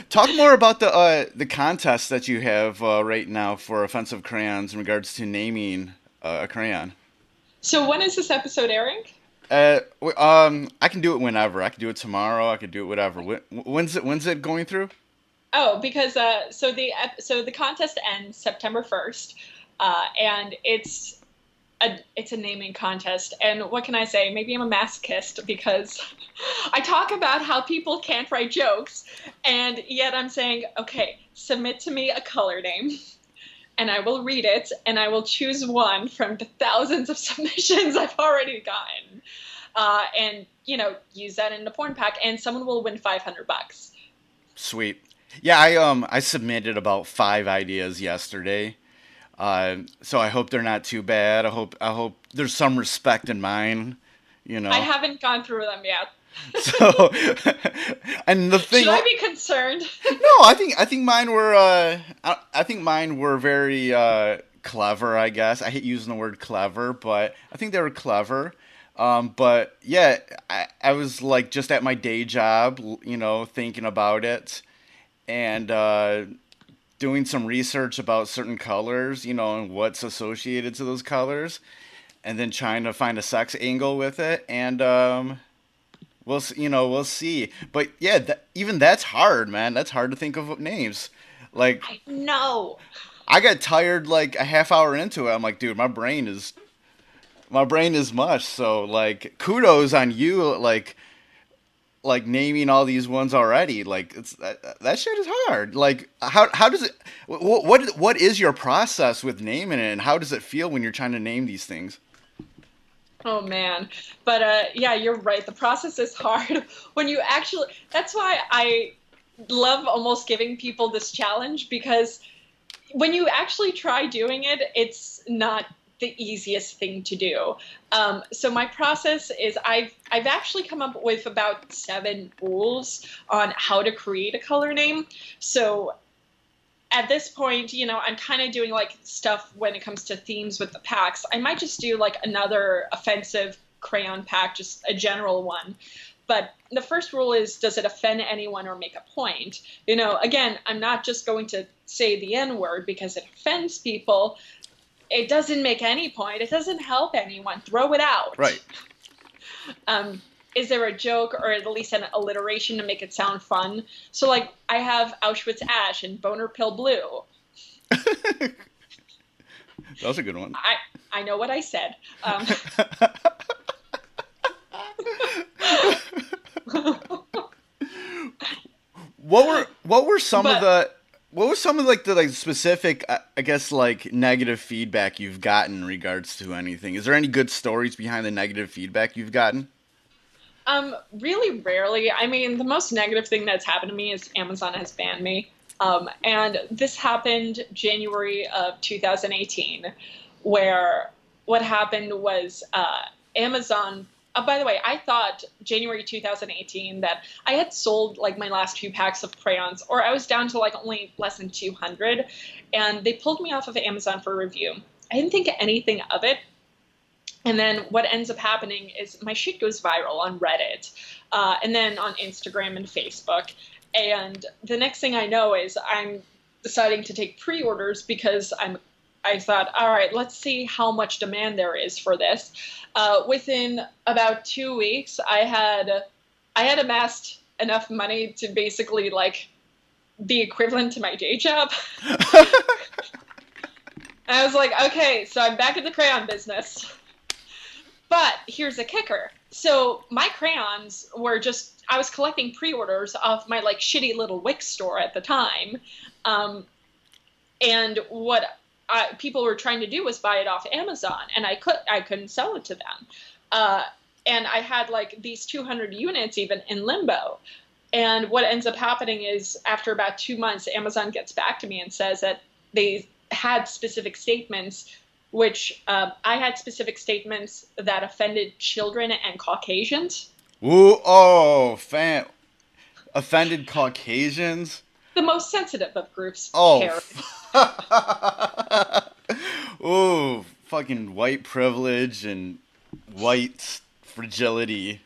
Talk more about the contest that you have right now for Offensive Crayons in regards to naming a crayon. So when is this episode airing? I can do it whenever. I can do it tomorrow. I can do it whatever. When's it going through? Oh, because so the contest ends September 1st, and it's a naming contest. And what can I say? Maybe I'm a masochist, because I talk about how people can't write jokes, and yet I'm saying, okay, submit to me a color name, and I will read it, and I will choose one from the thousands of submissions I've already gotten, and use that in the porn pack, and someone will win $500. Sweet. Yeah, I submitted about 5 ideas yesterday, so I hope they're not too bad. I hope there's some respect in mine. I haven't gone through them yet. So, and the thing. Should I be concerned? No, I think mine were. I think mine were very clever. I guess I hate using the word clever, but I think they were clever. But yeah, I was just at my day job, thinking about it, and doing some research about certain colors, and what's associated to those colors, and then trying to find a sex angle with it, and we'll see. But yeah, even that's hard, man. That's hard to think of names. I know. I got tired a half hour into it. I'm like, dude, my brain is mush. So kudos on you, naming all these ones already. It's that shit is hard. How does it? What is your process with naming it, and how does it feel when you're trying to name these things? Oh man, but yeah, you're right. The process is hard when you actually. That's why I love almost giving people this challenge, because when you actually try doing it, it's not the easiest thing to do. So my process is I've actually come up with about 7 rules on how to create a color name. So at this point, I'm kind of doing stuff when it comes to themes with the packs. I might just do another offensive crayon pack, just a general one. But the first rule is, does it offend anyone or make a point? Again, I'm not just going to say the N-word because it offends people. It doesn't make any point. It doesn't help anyone. Throw it out. Right. Is there a joke or at least an alliteration to make it sound fun? So, I have Auschwitz Ash and Boner Pill Blue. That was a good one. I know what I said. What were some of the specific, I guess, like, negative feedback you've gotten in regards to anything? Is there any good stories behind the negative feedback you've gotten? Really rarely. I mean, the most negative thing that's happened to me is Amazon has banned me. And this happened January of 2018, where what happened was Amazon. By the way, I thought January 2018 that I had sold like my last few packs of crayons, or I was down to like only less than 200, and they pulled me off of Amazon for review. I didn't think anything of it. And then what ends up happening is my shit goes viral on Reddit, and then on Instagram and Facebook. And the next thing I know is I'm deciding to take pre-orders because I thought, all right, let's see how much demand there is for this. Within about 2 weeks, I had amassed enough money to basically like be equivalent to my day job. I was like, okay, so I'm back in the crayon business. But here's the kicker. So my crayons were just, I was collecting pre-orders off my like shitty little Wix store at the time. And what people were trying to do was buy it off Amazon, and I couldn't sell it to them. And I had like these 200 units even in limbo. And what ends up happening is after about 2 months, Amazon gets back to me and says that they had specific statements, which I had specific statements that offended children and Caucasians. Ooh, oh, offended Caucasians? The most sensitive of groups. Oh. Ooh, fucking white privilege and white fragility.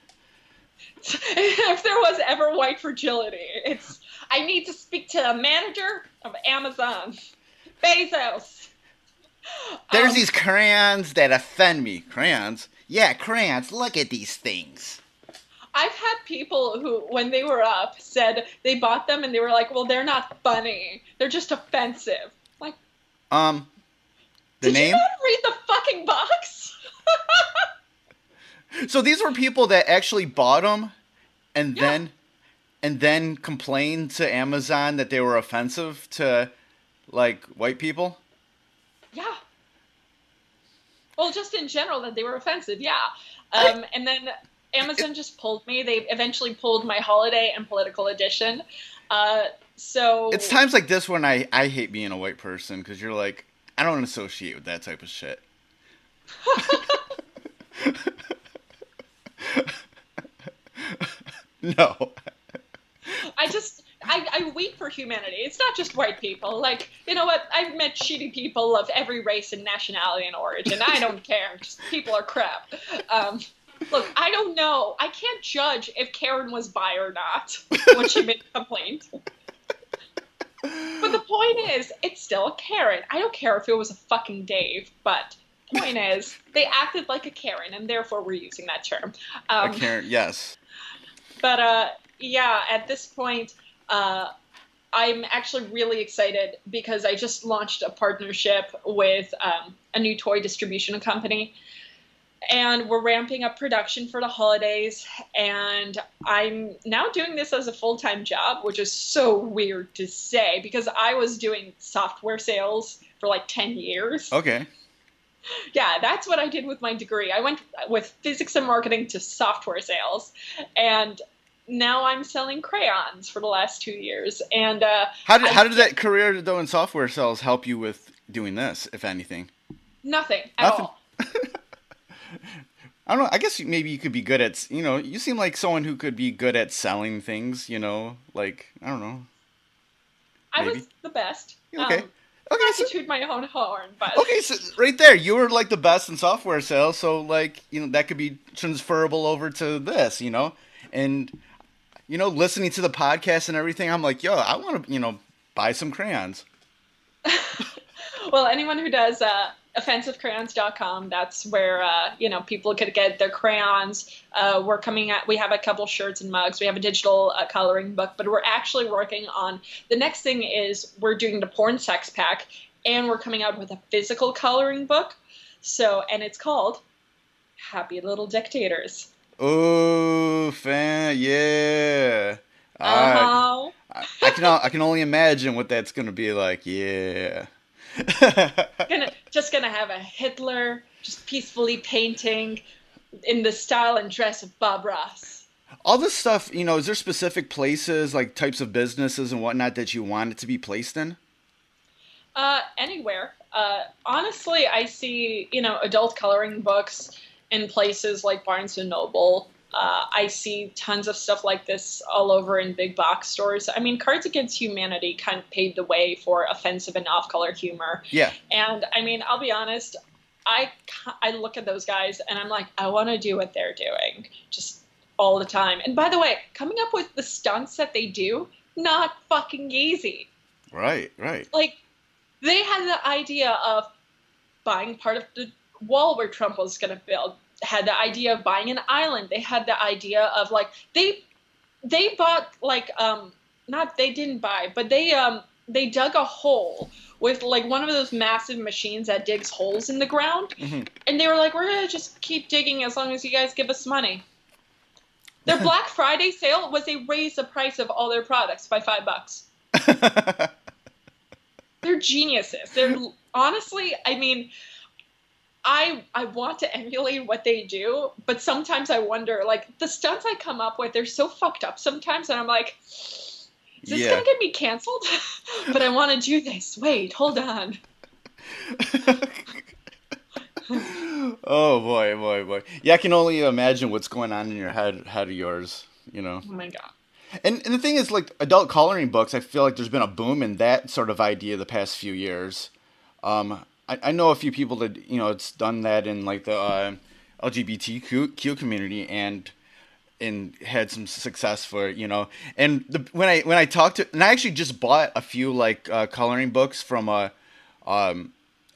If there was ever white fragility, it's I need to speak to a manager of Amazon. Bezos. There's these crayons that offend me. Crayons? Yeah, crayons. Look at these things. I've had people who, when they were up, said they bought them and they were like, well, they're not funny. They're just offensive. Like, the did name? you not read the fucking box? So these were people that actually bought them and then complained to Amazon that they were offensive to, like, white people? Yeah. Well, just in general that they were offensive, yeah. And then Amazon just pulled me. They eventually pulled my holiday and political edition. So it's times like this when I hate being a white person, because you're like, I don't associate with that type of shit. No. I weep for humanity. It's not just white people. Like, you know what? I've met shitty people of every race and nationality and origin. I don't care. Just people are crap. Look, I don't know. I can't judge if Karen was bi or not when she made a complaint. But the point is, it's still a Karen. I don't care if it was a fucking Dave, but the point is, they acted like a Karen, and therefore we're using that term. A Karen, yes. But, yeah, at this point, I'm actually really excited because I just launched a partnership with a new toy distribution company. And we're ramping up production for the holidays, and I'm now doing this as a full-time job, which is so weird to say because I was doing software sales for like 10 years. Okay. Yeah, that's what I did with my degree. I went with physics and marketing to software sales, and now I'm selling crayons for the last 2 years. And how did that career, though, in software sales help you with doing this, if anything? Nothing at all. I don't know. I guess maybe you could be good at, you seem like someone who could be good at selling things, like, I don't know. Maybe. I was the best. Okay. Not to toot my own horn, but. Okay, so right there, you were like the best in software sales, so like, that could be transferable over to this, and, listening to the podcast and everything, I'm like, yo, I want to, buy some crayons. Well, anyone who does, offensivecrayons.com. That's where, people could get their crayons. We have a couple shirts and mugs. We have a digital coloring book, but we're actually working on, the next thing is we're doing the porn sex pack. and we're coming out with a physical coloring book. So, and it's called Happy Little Dictators. Oh, fan, yeah. Uh-huh. I can only imagine what that's gonna be like. Yeah. Gonna have a Hitler just peacefully painting in the style and dress of Bob Ross. All this stuff, is there specific places, like types of businesses and whatnot that you want it to be placed in? Anywhere. Honestly, I see, adult coloring books in places like Barnes and Noble. I see tons of stuff like this all over in big box stores. I mean, Cards Against Humanity kind of paved the way for offensive and off-color humor. Yeah. And, I mean, I'll be honest, I look at those guys and I'm like, I want to do what they're doing. Just all the time. And by the way, coming up with the stunts that they do, not fucking easy. Right. Like, they had the idea of buying part of the wall where Trump was going to build, had the idea of buying an island. They had the idea of, like, they bought, like, not they didn't buy, but they dug a hole with, like, one of those massive machines that digs holes in the ground. Mm-hmm. And they were like, we're going to just keep digging as long as you guys give us money. Their Black Friday sale was they raised the price of all their products by $5. They're geniuses. They're honestly, I mean, I want to emulate what they do, but sometimes I wonder, like, the stunts I come up with, they're so fucked up sometimes, and I'm like, is this gonna get me canceled? But I want to do this. Wait, hold on. Oh boy. Yeah, I can only imagine what's going on in your head of yours, Oh my God. And the thing is, like, adult coloring books, I feel like there's been a boom in that sort of idea the past few years. I know a few people that, it's done that in, like, the LGBTQ community and had some success for it, And when I talked to, and I actually just bought a few, like, coloring books from a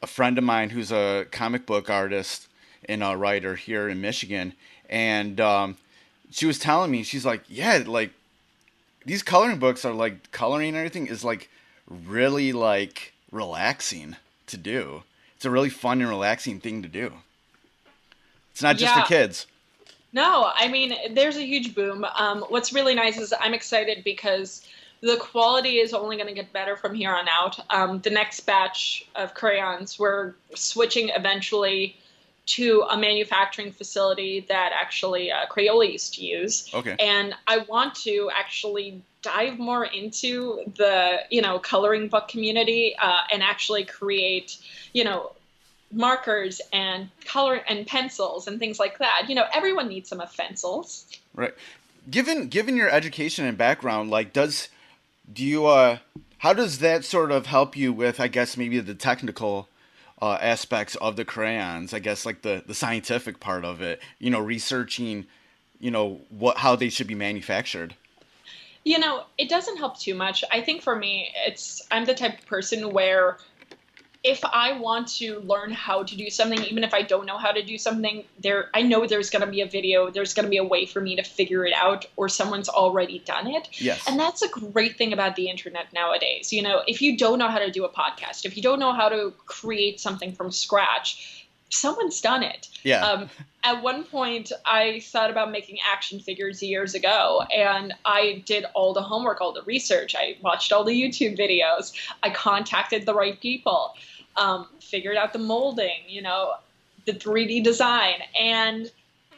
friend of mine who's a comic book artist and a writer here in Michigan, and she was telling me, she's like, yeah, like, these coloring books are, like, coloring and everything is, like, really, like, relaxing to do. It's a really fun and relaxing thing to do. It's not just for kids. No, I mean, there's a huge boom. What's really nice is I'm excited because the quality is only going to get better from here on out. The next batch of crayons, we're switching eventually to a manufacturing facility that actually Crayola used to use. Okay. And I want to actually dive more into the, coloring book community and actually create, markers and color and pencils and things like that. Everyone needs some pencils. Right. Given your education and background, like, how does that sort of help you with, I guess, maybe the technical aspects of the crayons, I guess, like the scientific part of it, researching, how they should be manufactured? It doesn't help too much. I think for me, I'm the type of person where if I want to learn how to do something, even if I don't know how to do something, I know there's going to be a video, there's going to be a way for me to figure it out, or someone's already done it. Yes. And that's a great thing about the internet nowadays. If you don't know how to do a podcast, if you don't know how to create something from scratch, someone's done it. Yeah. At one point, I thought about making action figures years ago, and I did all the homework, all the research. I watched all the YouTube videos. I contacted the right people. Figured out the molding, the 3D design, and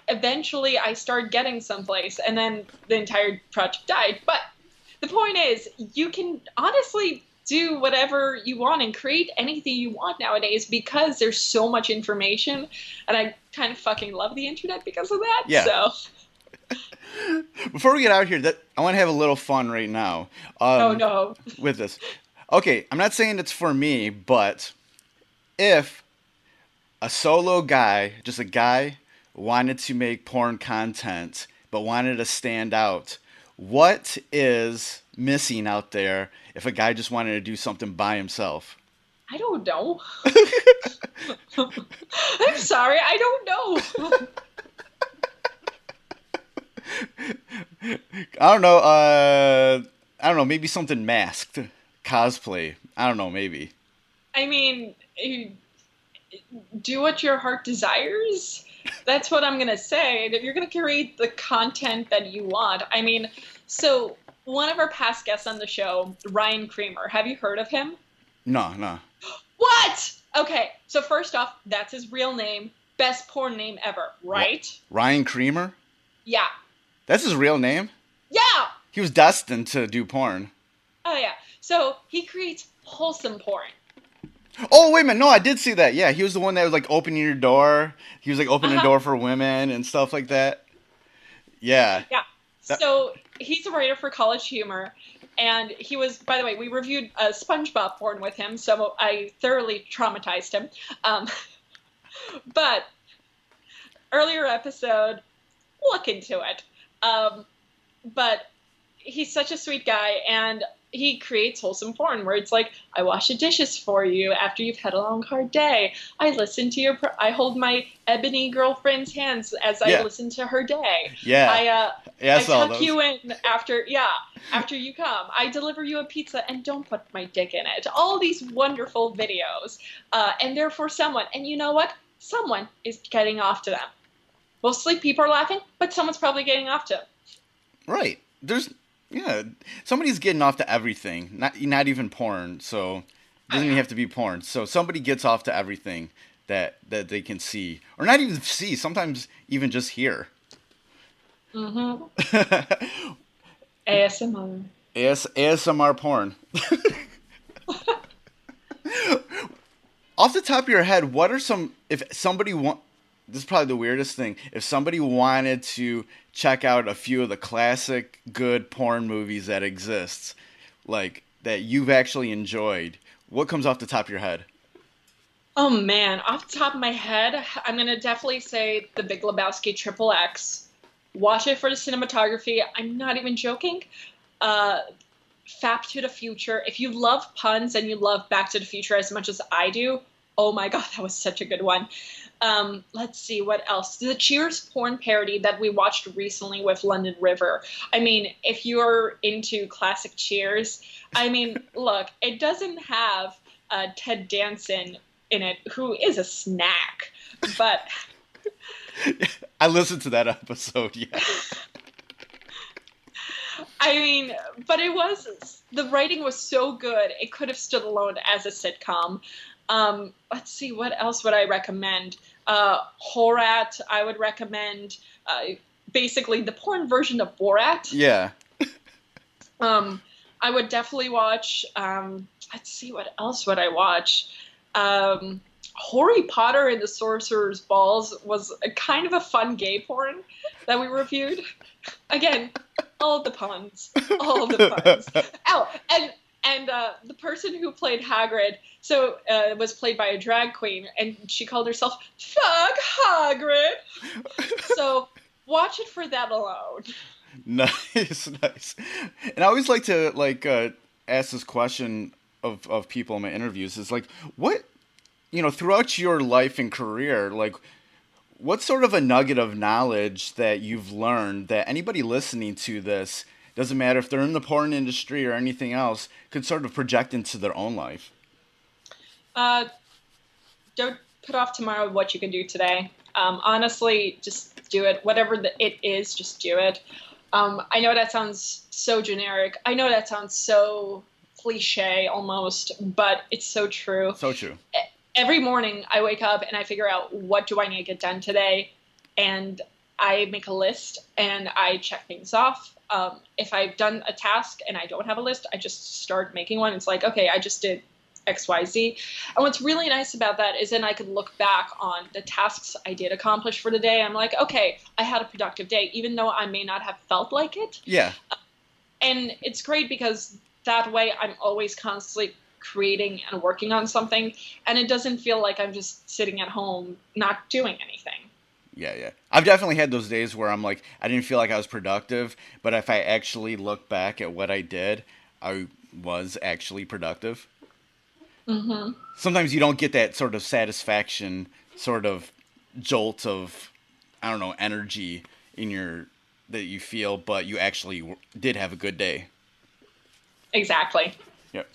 eventually I started getting someplace, and then the entire project died. But the point is, you can honestly do whatever you want and create anything you want nowadays because there's so much information, and I kind of fucking love the internet because of that. Yeah. So. Before we get out here, I want to have a little fun right now. Oh no. With this. Okay, I'm not saying it's for me, but if a solo guy, just a guy, wanted to make porn content but wanted to stand out, what is missing out there if a guy just wanted to do something by himself? I don't know. I'm sorry, I don't know. I don't know, maybe something masked, cosplay. I don't know, maybe. I mean, do what your heart desires. That's what I'm going to say. If you're going to create the content that you want. I mean, so one of our past guests on the show, Ryan Creamer, have you heard of him? No. What? Okay, so first off, that's his real name. Best porn name ever, right? Ryan Creamer? Yeah. That's his real name? Yeah! He was destined to do porn. Oh, yeah. So he creates wholesome porn. Oh, wait a minute. No, I did see that. Yeah, he was the one that was, like, opening your door. He was, like, opening the door for women and stuff like that. Yeah. Yeah. So he's a writer for College Humor. And he was, by the way, we reviewed SpongeBob porn with him, so I thoroughly traumatized him. But earlier episode, look into it. But he's such a sweet guy, and he creates wholesome porn where it's like, I wash the dishes for you after you've had a long, hard day. I listen to I hold my ebony girlfriend's hands as I listen to her day. Yeah. I tuck you in after you come. I deliver you a pizza and don't put my dick in it. All these wonderful videos. And they're for someone. And you know what? Someone is getting off to them. Mostly people are laughing, but someone's probably getting off to them. Right. Somebody's getting off to everything. Not even porn, so it doesn't even have to be porn. So somebody gets off to everything that they can see. Or not even see, sometimes even just hear. Mm-hmm. ASMR. ASMR porn. Off the top of your head, what are some, if somebody this is probably the weirdest thing, if somebody wanted to check out a few of the classic good porn movies that exist, like, that you've actually enjoyed, what comes off the top of your head? Oh man, off the top of my head, I'm going to definitely say The Big Lebowski XXX. Watch it for the cinematography. I'm not even joking. Fap to the Future. If you love puns and you love Back to the Future as much as I do, oh my god, that was such a good one. Let's see, what else? The Cheers porn parody that we watched recently with London River. I mean, if you're into classic Cheers, I mean, look, it doesn't have Ted Danson in it, who is a snack, but... I listened to that episode, yeah. I mean, but the writing was so good, it could have stood alone as a sitcom. Let's see, what else would I recommend? Horat, I would recommend, basically the porn version of Borat. Yeah. I would definitely watch, let's see, what else would I watch? Harry Potter and the Sorcerer's Balls was a kind of a fun gay porn that we reviewed. Again, all the puns. All the puns. Oh, and the person who played Hagrid, was played by a drag queen, and she called herself Thug Hagrid. So watch it for that alone. Nice. And I always like to ask this question of people in my interviews is like, what, throughout your life and career, like, what's sort of a nugget of knowledge that you've learned that anybody listening to this, doesn't matter if they're in the porn industry or anything else, could sort of project into their own life? Don't put off tomorrow what you can do today. Honestly, just do it. Whatever it is, just do it. I know that sounds so generic. I know that sounds so cliche almost, but it's so true. So true. Every morning I wake up and I figure out, what do I need to get done today? And I make a list and I check things off. If I've done a task and I don't have a list, I just start making one. It's like, okay, I just did X, Y, Z. And what's really nice about that is then I can look back on the tasks I did accomplish for the day. I'm like, okay, I had a productive day, even though I may not have felt like it. Yeah. And it's great because that way I'm always constantly creating and working on something, and it doesn't feel like I'm just sitting at home not doing anything. Yeah. I've definitely had those days where I'm like, I didn't feel like I was productive, but if I actually look back at what I did, I was actually productive. Mm-hmm. Sometimes you don't get that sort of satisfaction, sort of jolt of, I don't know, energy that you feel, but you actually did have a good day. Exactly. Yep.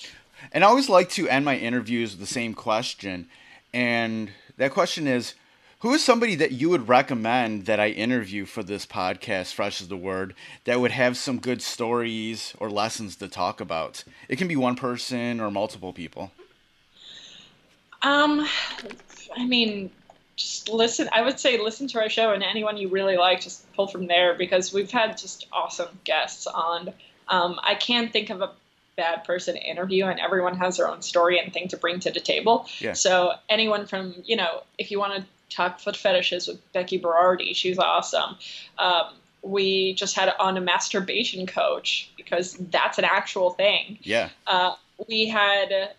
And I always like to end my interviews with the same question. And that question is, who is somebody that you would recommend that I interview for this podcast, Fresh is the Word, that would have some good stories or lessons to talk about? It can be one person or multiple people. I mean, just listen. I would say listen to our show, and anyone you really like, just pull from there, because we've had just awesome guests on. I can't think of a bad person to interview, and everyone has their own story and thing to bring to the table. Yeah. So anyone from, if you want to talk foot fetishes with Becky Berardi, she's awesome. We just had on a masturbation coach, because that's an actual thing. Yeah. We had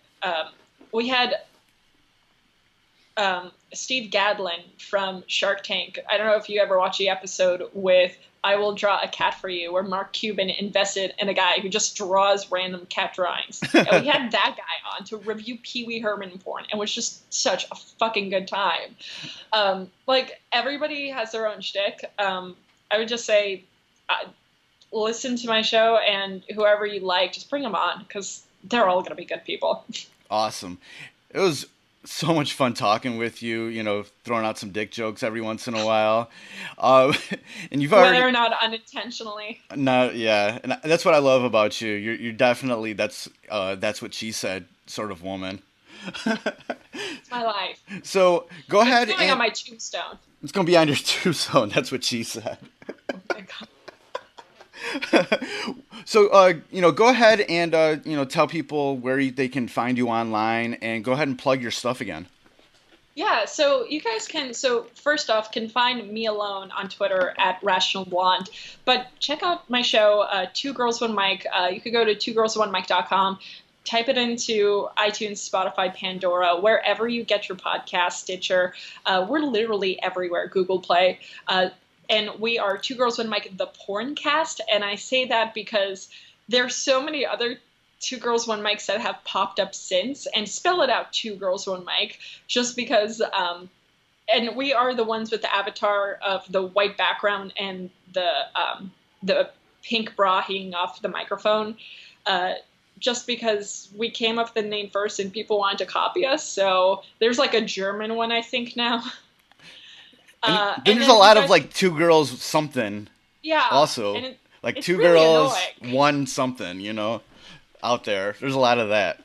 Steve Gadlin from Shark Tank. I don't know if you ever watched the episode with I Will Draw a Cat for You, where Mark Cuban invested in a guy who just draws random cat drawings. And we had that guy on to review Pee Wee Herman porn, and it was just such a fucking good time. Everybody has their own shtick. I would just say listen to my show, and whoever you like, just bring them on, because they're all going to be good people. Awesome. It was so much fun talking with you, throwing out some dick jokes every once in a while. And you've already... Whether or not unintentionally. Yeah. And that's what I love about you. You're definitely, that's what she said sort of woman. It's my life. So go ahead. It's going on my tombstone. It's going to be on your tombstone. That's what she said. Oh my God. So, go ahead and, tell people where they can find you online, and go ahead and plug your stuff again. Yeah, so you guys can find me alone on Twitter at Rational Blonde. But check out my show, Two Girls, One Mic. You could go to twogirlsonemike.com, type it into iTunes, Spotify, Pandora, wherever you get your podcast, Stitcher. We're literally everywhere, Google Play. And we are Two Girls, One Mic, the Porncast. And I say that because there's so many other Two Girls, One Mics that have popped up since. And spell it out, Two Girls, One Mic, just because, and we are the ones with the avatar of the white background and the pink bra hanging off the microphone. Just because we came up with the name first and people wanted to copy us. So there's like a German one, I think, now. And there's a lot of two girls something. Yeah. Also, it's two really girls, annoying. one something, out there. There's a lot of that.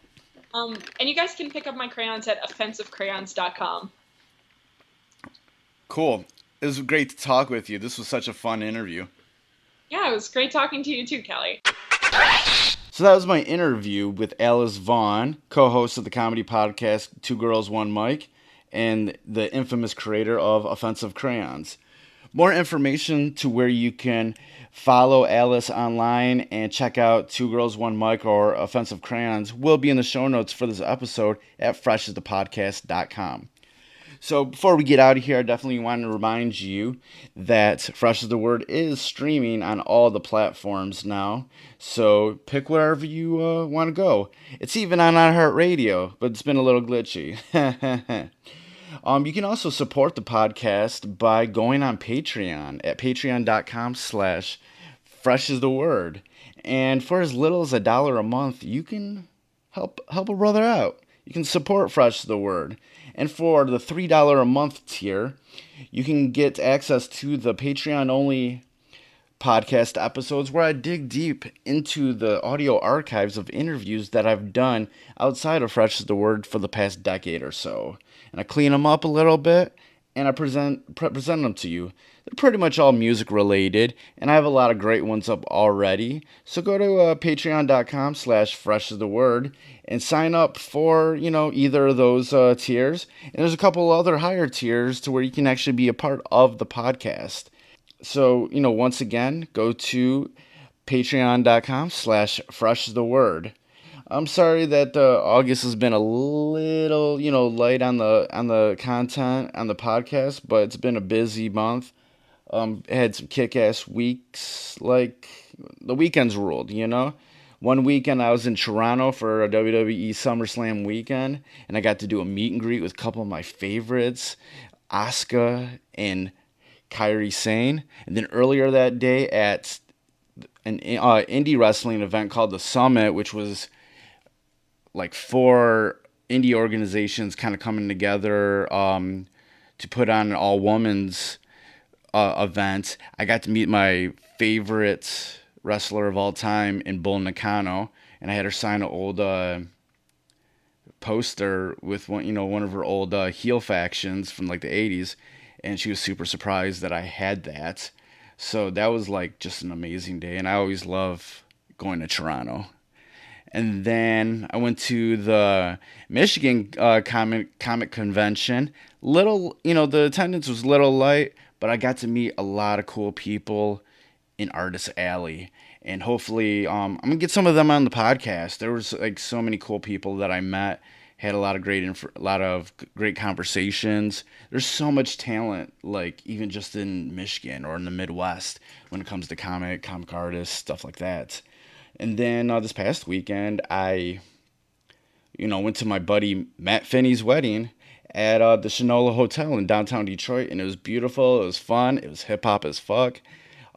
And you guys can pick up my crayons at offensivecrayons.com. Cool. It was great to talk with you. This was such a fun interview. Yeah, it was great talking to you too, Kelly. So that was my interview with Alice Vaughn, co-host of the comedy podcast Two Girls, One Mic, and the infamous creator of Offensive Crayons. More information to where you can follow Alice online and check out Two Girls, One Mic or Offensive Crayons will be in the show notes for this episode at freshasthepodcast.com. So before we get out of here, I definitely want to remind you that Fresh is the Word is streaming on all the platforms now. So pick wherever you want to go. It's even on iHeartRadio, but it's been a little glitchy. You can also support the podcast by going on Patreon at patreon.com/freshastheword. And for as little as $1 a month, you can help a brother out. You can support Fresh is the Word. And for the $3 a month tier, you can get access to the Patreon-only podcast episodes where I dig deep into the audio archives of interviews that I've done outside of Fresh is the Word for the past decade or so. And I clean them up a little bit, and I present them to you. They're pretty much all music related, and I have a lot of great ones up already. So go to patreon.com/freshastheword and sign up for, either of those tiers. And there's a couple other higher tiers to where you can actually be a part of the podcast. So, once again, go to patreon.com/freshastheword. I'm sorry that August has been a little, light on the content on the podcast, but it's been a busy month. Had some kick-ass weeks, like the weekends ruled, One weekend I was in Toronto for a WWE SummerSlam weekend, and I got to do a meet and greet with a couple of my favorites, Asuka and Kairi Sane. And then earlier that day at an indie wrestling event called The Summit, which was like 4 indie organizations kind of coming together to put on an all women's event. I got to meet my favorite wrestler of all time in Bull Nakano, and I had her sign an old poster with one of her old heel factions from like the 80s, and she was super surprised that I had that. So that was like just an amazing day, and I always love going to Toronto. And then I went to the Michigan comic convention. The attendance was little light, but I got to meet a lot of cool people in Artist Alley. And hopefully, I'm going to get some of them on the podcast. There was like so many cool people that I met. Had a lot of great conversations. There's so much talent, like even just in Michigan or in the Midwest when it comes to comic artists, stuff like that. And then this past weekend, I, went to my buddy Matt Finney's wedding at the Shinola Hotel in downtown Detroit, and it was beautiful. It was fun. It was hip hop as fuck.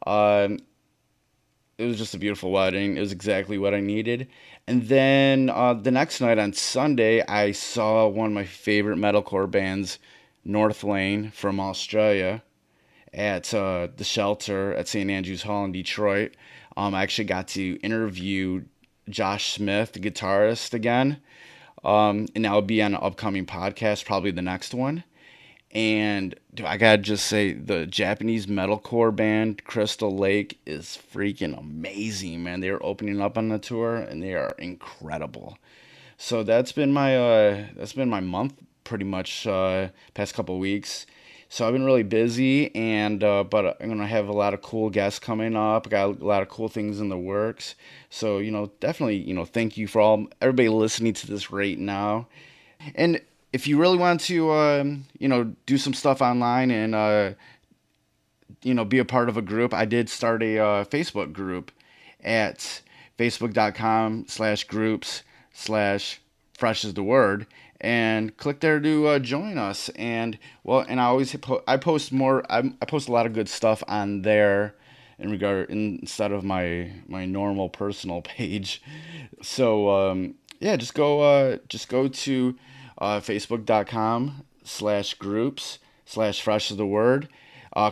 It was just a beautiful wedding. It was exactly what I needed. And then the next night on Sunday, I saw one of my favorite metalcore bands, North Lane from Australia, at the Shelter at St. Andrews Hall in Detroit. I actually got to interview Josh Smith, the guitarist, again. And that will be on an upcoming podcast, probably the next one. And dude, I gotta just say, the Japanese metalcore band Crystal Lake is freaking amazing, man. They're opening up on the tour, and they are incredible. So that's been my month, pretty much, past couple weeks. So I've been really busy, and but I'm gonna have a lot of cool guests coming up. I got a lot of cool things in the works. So definitely, thank you for everybody listening to this right now. And if you really want to, do some stuff online and, be a part of a group, I did start a Facebook group at facebook.com/groups/fresh is the word, and click there to join us. And I post more. I post a lot of good stuff on there instead of my normal personal page. So just go to facebook.com/groups/fresh is the word.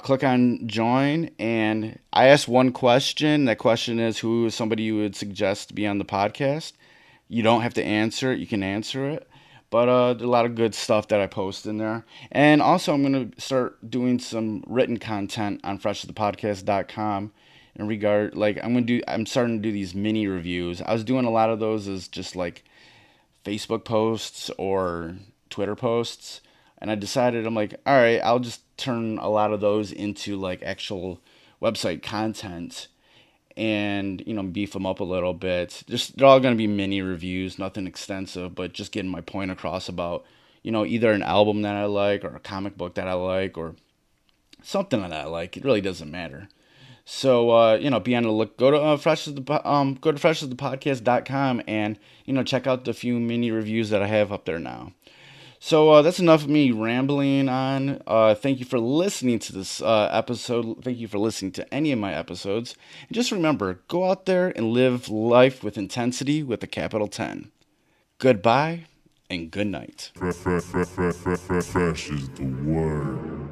Click on join, and I asked one question. That question is, who is somebody you would suggest to be on the podcast? You don't have to answer it. You can answer it. But there's a lot of good stuff that I post in there. And also, I'm going to start doing some written content on freshthepodcast.com in regard, I'm starting to do these mini reviews. I was doing a lot of those as just like Facebook posts or Twitter posts, and I decided, I'm like, all right, I'll just turn a lot of those into like actual website content and beef them up a little bit. They're all going to be mini reviews, nothing extensive, but just getting my point across about either an album that I like or a comic book that I like or something that I like. It really doesn't matter. So, be on the look. Go to freshthepodcast.com and, check out the few mini reviews that I have up there now. So, that's enough of me rambling on. Thank you for listening to this episode. Thank you for listening to any of my episodes. And just remember, go out there and live life with intensity with a capital 10. Goodbye and good night. Fresh is the word.